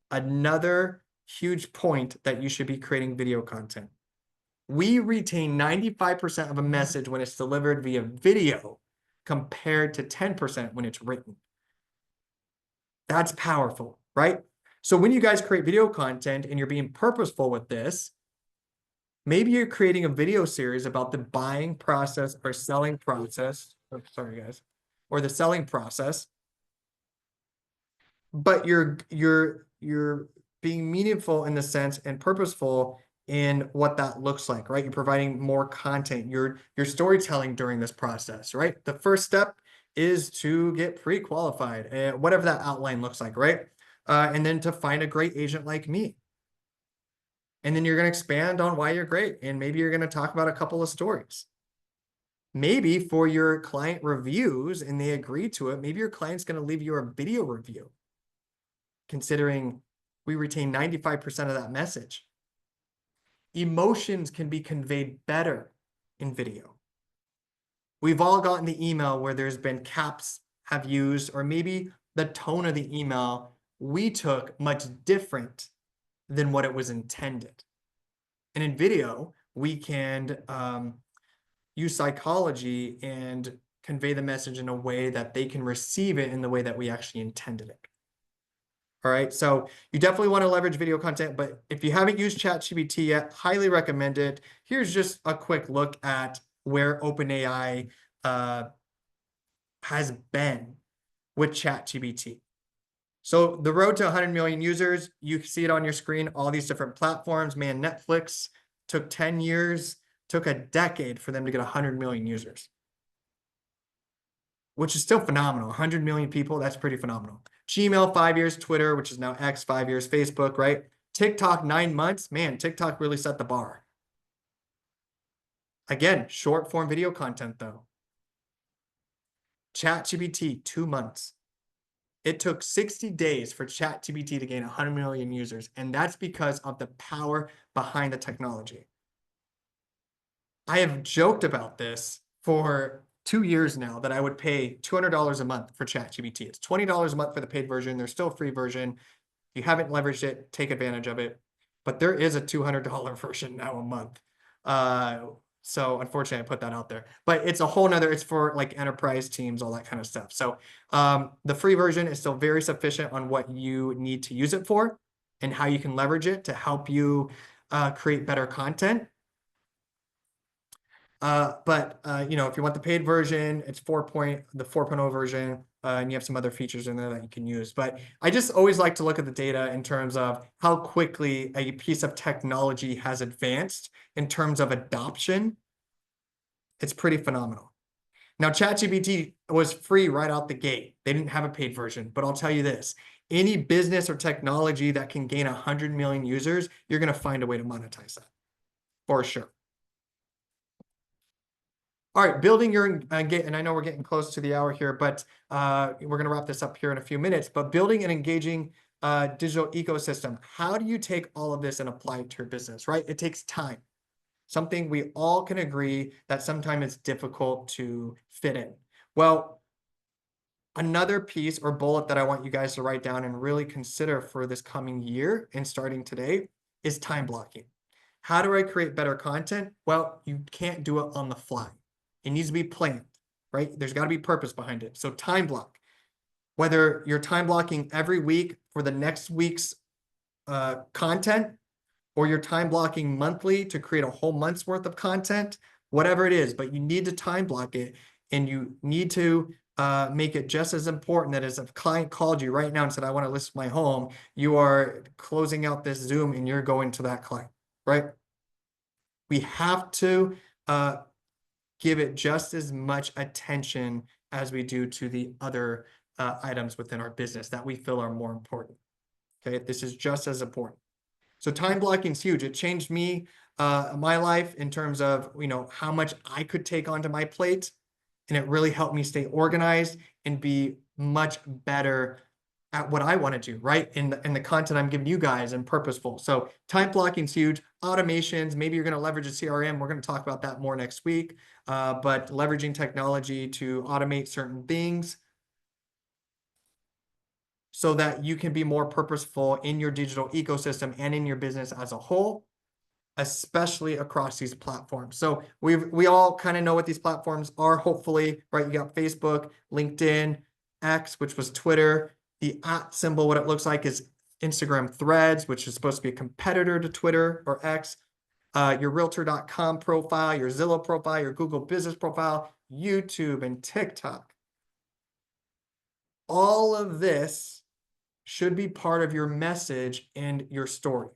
Another huge point that you should be creating video content. We retain 95% of a message when it's delivered via video compared to 10% when it's written. That's powerful, right? So when you guys create video content and you're being purposeful with this, maybe you're creating a video series about the buying process or selling process. Oh, sorry, guys. Or the selling process. But you're being meaningful in the sense and purposeful in what that looks like, right? You're providing more content. You're storytelling during this process, right? The first step is to get pre-qualified, whatever that outline looks like, right? And then to find a great agent like me. And then you're going to expand on why you're great. And maybe you're going to talk about a couple of stories. Maybe for your client reviews and they agree to it, maybe your client's going to leave you a video review, considering we retain 95% of that message. Emotions can be conveyed better in video. We've all gotten the email where there's been caps have used, or maybe the tone of the email we took much different than what it was intended. And in video, we can use psychology and convey the message in a way that they can receive it in the way that we actually intended it. All right, so you definitely want to leverage video content, but if you haven't used ChatGPT yet, highly recommend it. Here's just a quick look at where OpenAI has been with ChatGPT. So the road to 100 million users, you see it on your screen, all these different platforms. Man, Netflix took 10 years, took a decade for them to get 100 million users, which is still phenomenal. 100 million people, that's pretty phenomenal. Gmail, 5 years, Twitter, which is now X, 5 years, Facebook, right? TikTok, 9 months. Man, TikTok really set the bar. Again, short form video content though. ChatGPT, 2 months. It took 60 days for ChatGPT to gain 100 million users, and that's because of the power behind the technology. I have joked about this for 2 years now that I would pay $200 a month for ChatGPT. It's $20 a month for the paid version. There's still a free version. If you haven't leveraged it, take advantage of it. But there is a $200 version now a month. So unfortunately, I put that out there. But it's a whole nother, it's for like enterprise teams, all that kind of stuff. So the free version is still very sufficient on what you need to use it for and how you can leverage it to help you create better content. If you want the paid version, it's the 4.0 version, and you have some other features in there that you can use. But I just always like to look at the data in terms of how quickly a piece of technology has advanced in terms of adoption. It's pretty phenomenal. Now, ChatGPT was free right out the gate. They didn't have a paid version, but I'll tell you this, any business or technology that can gain 100 million users, you're going to find a way to monetize that for sure. All right, building your and I know we're getting close to the hour here, but we're going to wrap this up here in a few minutes. But building an engaging digital ecosystem. How do you take all of this and apply it to your business, right? It takes time. Something we all can agree that sometimes it's difficult to fit in. Well, another piece or bullet that I want you guys to write down and really consider for this coming year and starting today is time blocking. How do I create better content? Well, you can't do it on the fly. It needs to be planned, right? There's got to be purpose behind it. So time block, whether you're time blocking every week for the next week's content, or you're time blocking monthly to create a whole month's worth of content, whatever it is, but you need to time block it, and you need to make it just as important that as a client called you right now and said, I want to list my home, you are closing out this Zoom and you're going to that client, right? We have to give it just as much attention as we do to the other items within our business that we feel are more important. Okay, this is just as important. So time blocking is huge. It changed me, my life in terms of, how much I could take onto my plate. And it really helped me stay organized and be much better at what I want to do, right? In the content I'm giving you guys and purposeful. So time blocking is huge. Automations, maybe you're going to leverage a CRM. We're going to talk about that more next week. But leveraging technology to automate certain things so that you can be more purposeful in your digital ecosystem and in your business as a whole, especially across these platforms. So we all kind of know what these platforms are, hopefully, right? You got Facebook, LinkedIn, X, which was Twitter. The @ symbol, what it looks like is Instagram Threads, which is supposed to be a competitor to Twitter or X. Your Realtor.com profile, your Zillow profile, your Google Business profile, YouTube and TikTok. All of this should be part of your message and your story.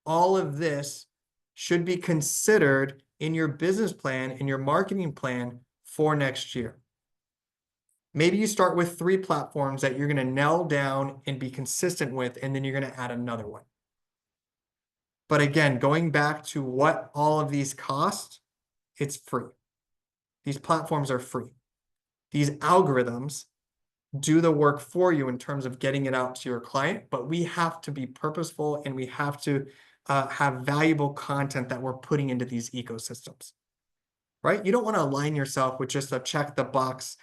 All of this should be considered in your business plan, in your marketing plan for next year. Maybe you start with 3 platforms that you're going to nail down and be consistent with, and then you're going to add another one. But again, going back to what all of these cost, it's free. These platforms are free. These algorithms do the work for you in terms of getting it out to your client, but we have to be purposeful and we have to have valuable content that we're putting into these ecosystems, right? You don't want to align yourself with just a check the box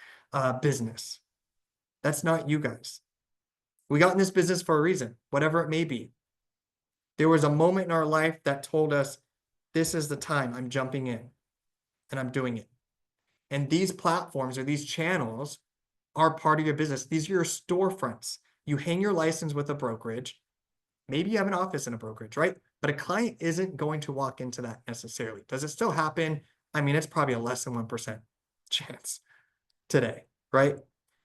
business. That's not you guys. We got in this business for a reason, whatever it may be. There was a moment in our life that told us, this is the time, I'm jumping in and I'm doing it. And these platforms or these channels are part of your business. These are your storefronts. You hang your license with a brokerage. Maybe you have an office in a brokerage, right? But a client isn't going to walk into that necessarily. Does it still happen? I mean, it's probably a less than 1% chance today, right?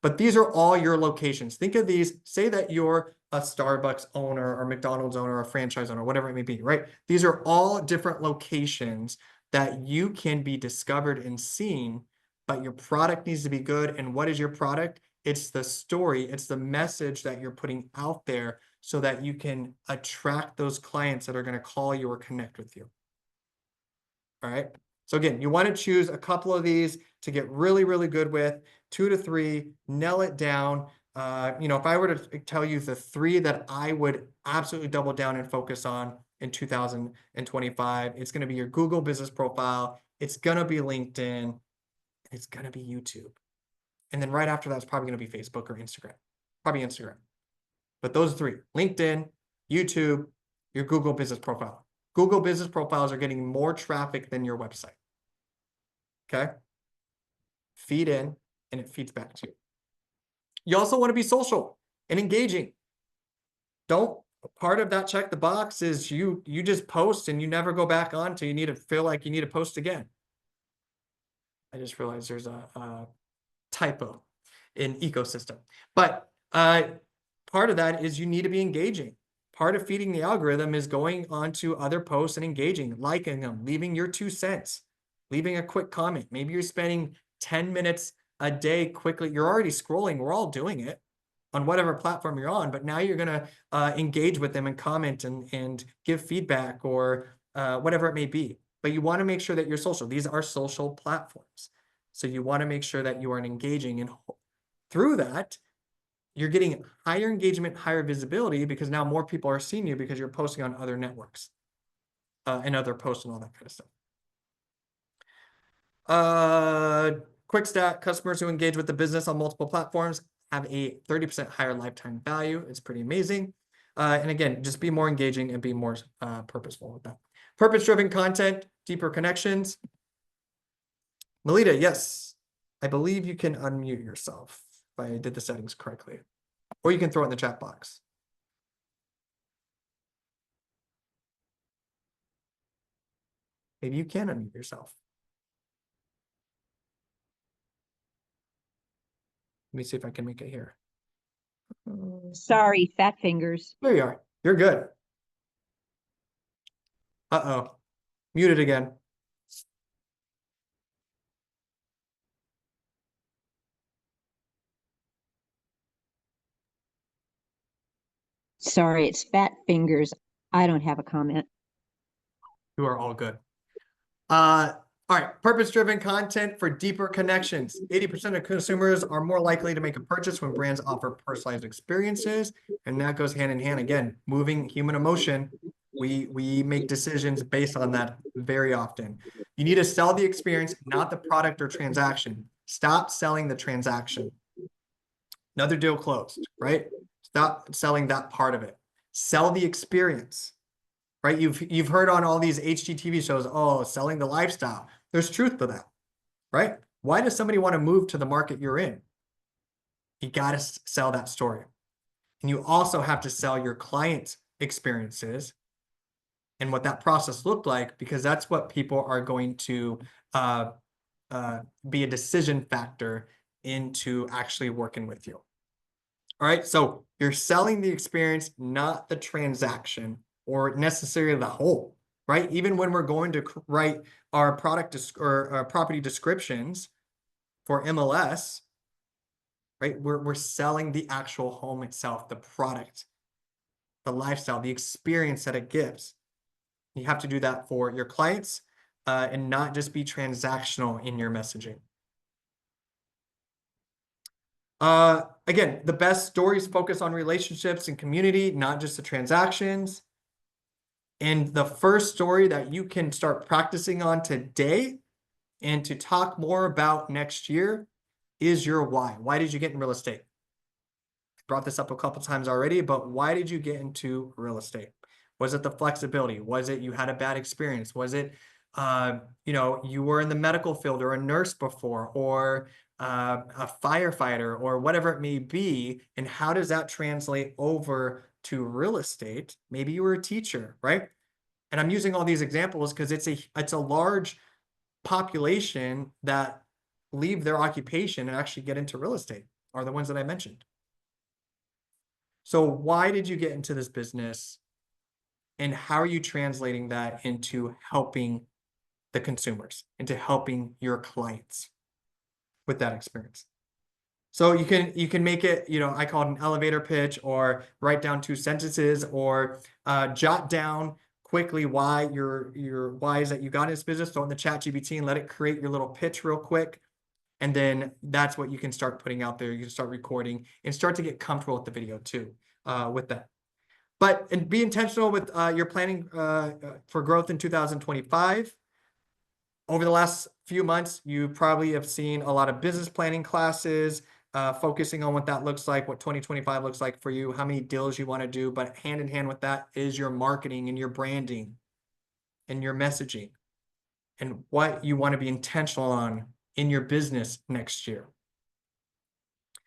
But these are all your locations. Think of these, say that you're a Starbucks owner or McDonald's owner or a franchise owner, whatever it may be, right? These are all different locations that you can be discovered and seen, but your product needs to be good. And what is your product? It's the story, it's the message that you're putting out there so that you can attract those clients that are going to call you or connect with you. All right. So again, you want to choose a couple of these to get really, really good with, 2 to 3, nail it down. If I were to tell you the 3 that I would absolutely double down and focus on in 2025, it's going to be your Google business profile. It's going to be LinkedIn. It's going to be YouTube. And then right after that, it's probably going to be Facebook or Instagram, probably Instagram. But those 3, LinkedIn, YouTube, your Google business profile. Google business profiles are getting more traffic than your website. Okay? Feed in and it feeds back to you. You also want to be social and engaging. Part of that check the box is you just post and you never go back on till you feel like you need to post again. I just realized there's a typo in ecosystem. But part of that is you need to be engaging. Part of feeding the algorithm is going onto other posts and engaging, liking them, leaving your 2 cents, leaving a quick comment. Maybe you're spending 10 minutes a day quickly. You're already scrolling. We're all doing it on whatever platform you're on, but now you're going to engage with them and comment and give feedback or whatever it may be. But you want to make sure that you're social. These are social platforms. So you want to make sure that you are engaging, and through that, you're getting higher engagement, higher visibility, because now more people are seeing you because you're posting on other networks and other posts and all that kind of stuff. Quick stat, customers who engage with the business on multiple platforms have a 30% higher lifetime value. It's pretty amazing. And again, just be more engaging and be more purposeful with that. Purpose-driven content, deeper connections. Melita, yes, I believe you can unmute yourself if I did the settings correctly. Or you can throw it in the chat box. Maybe you can unmute yourself. Let me see if I can make it here. Sorry, fat fingers. There you are. You're good. Uh-oh. Muted again. Sorry, it's fat fingers. I don't have a comment. You are all good. All right, purpose-driven content for deeper connections. 80% of consumers are more likely to make a purchase when brands offer personalized experiences, and that goes hand in hand. Again, moving human emotion, we make decisions based on that very often. You need to sell the experience, not the product or transaction. Stop selling the transaction. Another deal closed, right? Stop selling that part of it. Sell the experience, right? You've heard on all these HGTV shows, oh, selling the lifestyle. There's truth to that, right? Why does somebody want to move to the market you're in? You got to sell that story. And you also have to sell your clients' experiences and what that process looked like, because that's what people are going to be a decision factor into actually working with you. All right, so you're selling the experience, not the transaction or necessarily the whole, right? Even when we're going to write our product or our property descriptions for MLS, right? We're selling the actual home itself, the product, the lifestyle, the experience that it gives. You have to do that for your clients and not just be transactional in your messaging. Again, the best stories focus on relationships and community, not just the transactions. And the first story that you can start practicing on today and to talk more about next year is your why. Why did you get in real estate? I brought this up a couple times already, but why did you get into real estate? Was it the flexibility? Was it you had a bad experience? Was it, you were in the medical field or a nurse before, or a firefighter, or whatever it may be? And how does that translate over to real estate? Maybe you were a teacher, right? And I'm using all these examples because it's a large population that leave their occupation and actually get into real estate, are the ones that I mentioned. So why did you get into this business? And how are you translating that into helping the consumers, into helping your clients with that experience? So you can make it, I call it an elevator pitch, or write down 2 sentences, or jot down quickly why your why is that you got in this business. Throw it in the ChatGPT and let it create your little pitch real quick. And then that's what you can start putting out there. You can start recording and start to get comfortable with the video too, with that. And be intentional with your planning for growth in 2025. Over the last few months, you probably have seen a lot of business planning classes, focusing on what that looks like, what 2025 looks like for you, how many deals you want to do. But hand in hand with that is your marketing and your branding and your messaging and what you want to be intentional on in your business next year.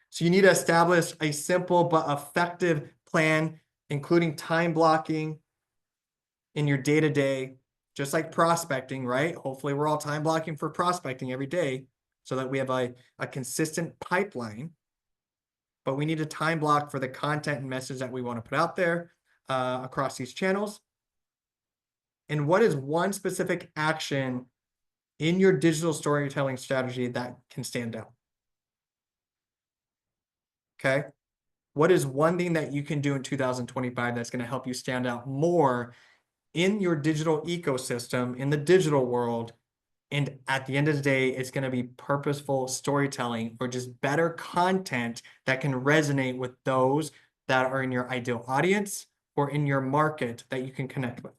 So you need to establish a simple but effective plan, including time blocking in your day-to-day, just like prospecting, right? Hopefully we're all time blocking for prospecting every day so that we have a consistent pipeline. But we need a time block for the content and message that we want to put out there across these channels. And what is one specific action in your digital storytelling strategy that can stand out? Okay. What is one thing that you can do in 2025 that's going to help you stand out more in your digital ecosystem, in the digital world? And at the end of the day, it's going to be purposeful storytelling or just better content that can resonate with those that are in your ideal audience or in your market that you can connect with.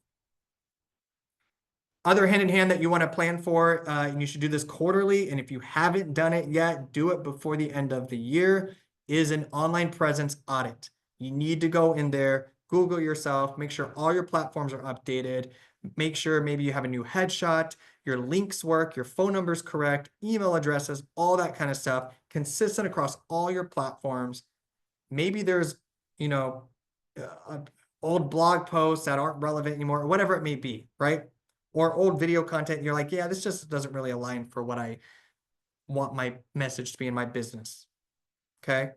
Other hand in hand that you want to plan for, and you should do this quarterly, and if you haven't done it yet, do it before the end of the year, is an online presence audit. You need to go in there, Google yourself, make sure all your platforms are updated, make sure maybe you have a new headshot, your links work, your phone number is correct, email addresses, all that kind of stuff, consistent across all your platforms. Maybe there's, old blog posts that aren't relevant anymore, or whatever it may be, right? Or old video content, you're like, yeah, this just doesn't really align for what I want my message to be in my business. Okay.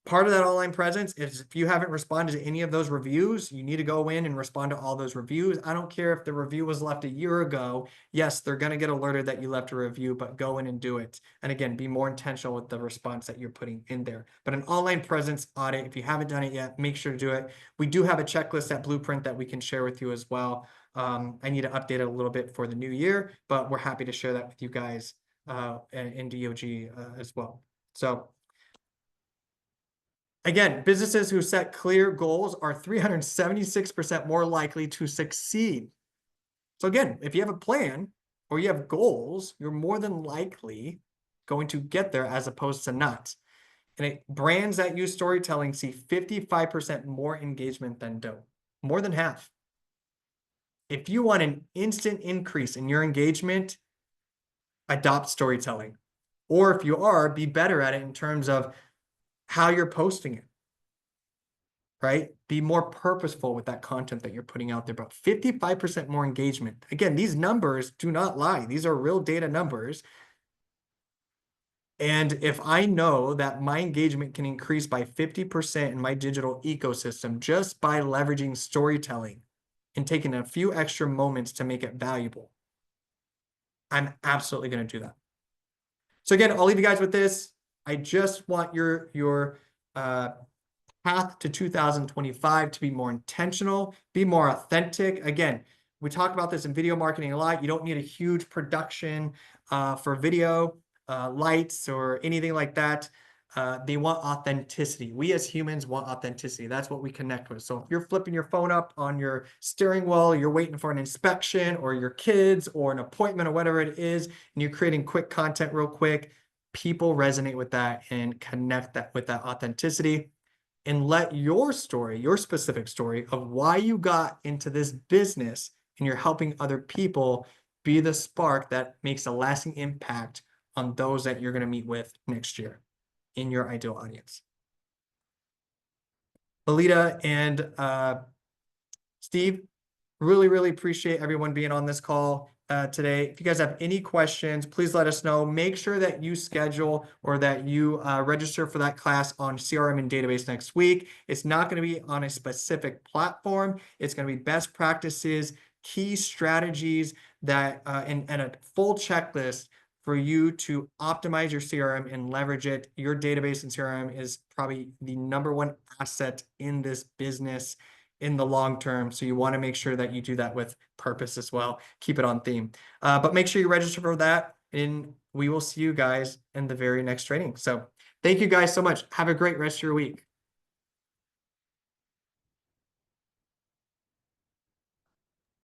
part of that online presence is if you haven't responded to any of those reviews, you need to go in and respond to all those reviews. I don't care if the review was left a year ago. Yes, they're going to get alerted that you left a review, but go in and do it. And again, be more intentional with the response that you're putting in there. But an online presence audit, if you haven't done it yet, make sure to do it. We do have a checklist, that blueprint that we can share with you as well. I need to update it a little bit for the new year, but we're happy to share that with you guys in DOG as well. So again, businesses who set clear goals are 376% more likely to succeed. So again, if you have a plan or you have goals, you're more than likely going to get there as opposed to not. And brands that use storytelling see 55% more engagement than don't, more than half. If you want an instant increase in your engagement, adopt storytelling. Or if you are, be better at it in terms of how you're posting it, right? Be more purposeful with that content that you're putting out there. About 55% more engagement. Again, these numbers do not lie. These are real data numbers. And if I know that my engagement can increase by 50% in my digital ecosystem just by leveraging storytelling and taking a few extra moments to make it valuable, I'm absolutely going to do that. So again, I'll leave you guys with this. I just want your path to 2025 to be more intentional, be more authentic. Again, we talk about this in video marketing a lot. You don't need a huge production for video, lights, or anything like that. They want authenticity. We as humans want authenticity. That's what we connect with. So if you're flipping your phone up on your steering wheel, you're waiting for an inspection or your kids or an appointment or whatever it is, and you're creating quick content real quick, people resonate with that and connect that with that authenticity. And let your story, your specific story of why you got into this business and you're helping other people, be the spark that makes a lasting impact on those that you're going to meet with next year in your ideal audience. Alita and Steve, really appreciate everyone being on this call today. If you guys have any questions, please let us know. Make sure that you schedule or that you register for that class on CRM and database next week. It's not going to be on a specific platform. It's going to be best practices, key strategies that and a full checklist for you to optimize your CRM and leverage it. Your database and CRM is probably the #1 asset in this business in the long term. So you want to make sure that you do that with purpose as well. Keep it on theme. But make sure you register for that, and we will see you guys in the very next training. So thank you guys so much. Have a great rest of your week.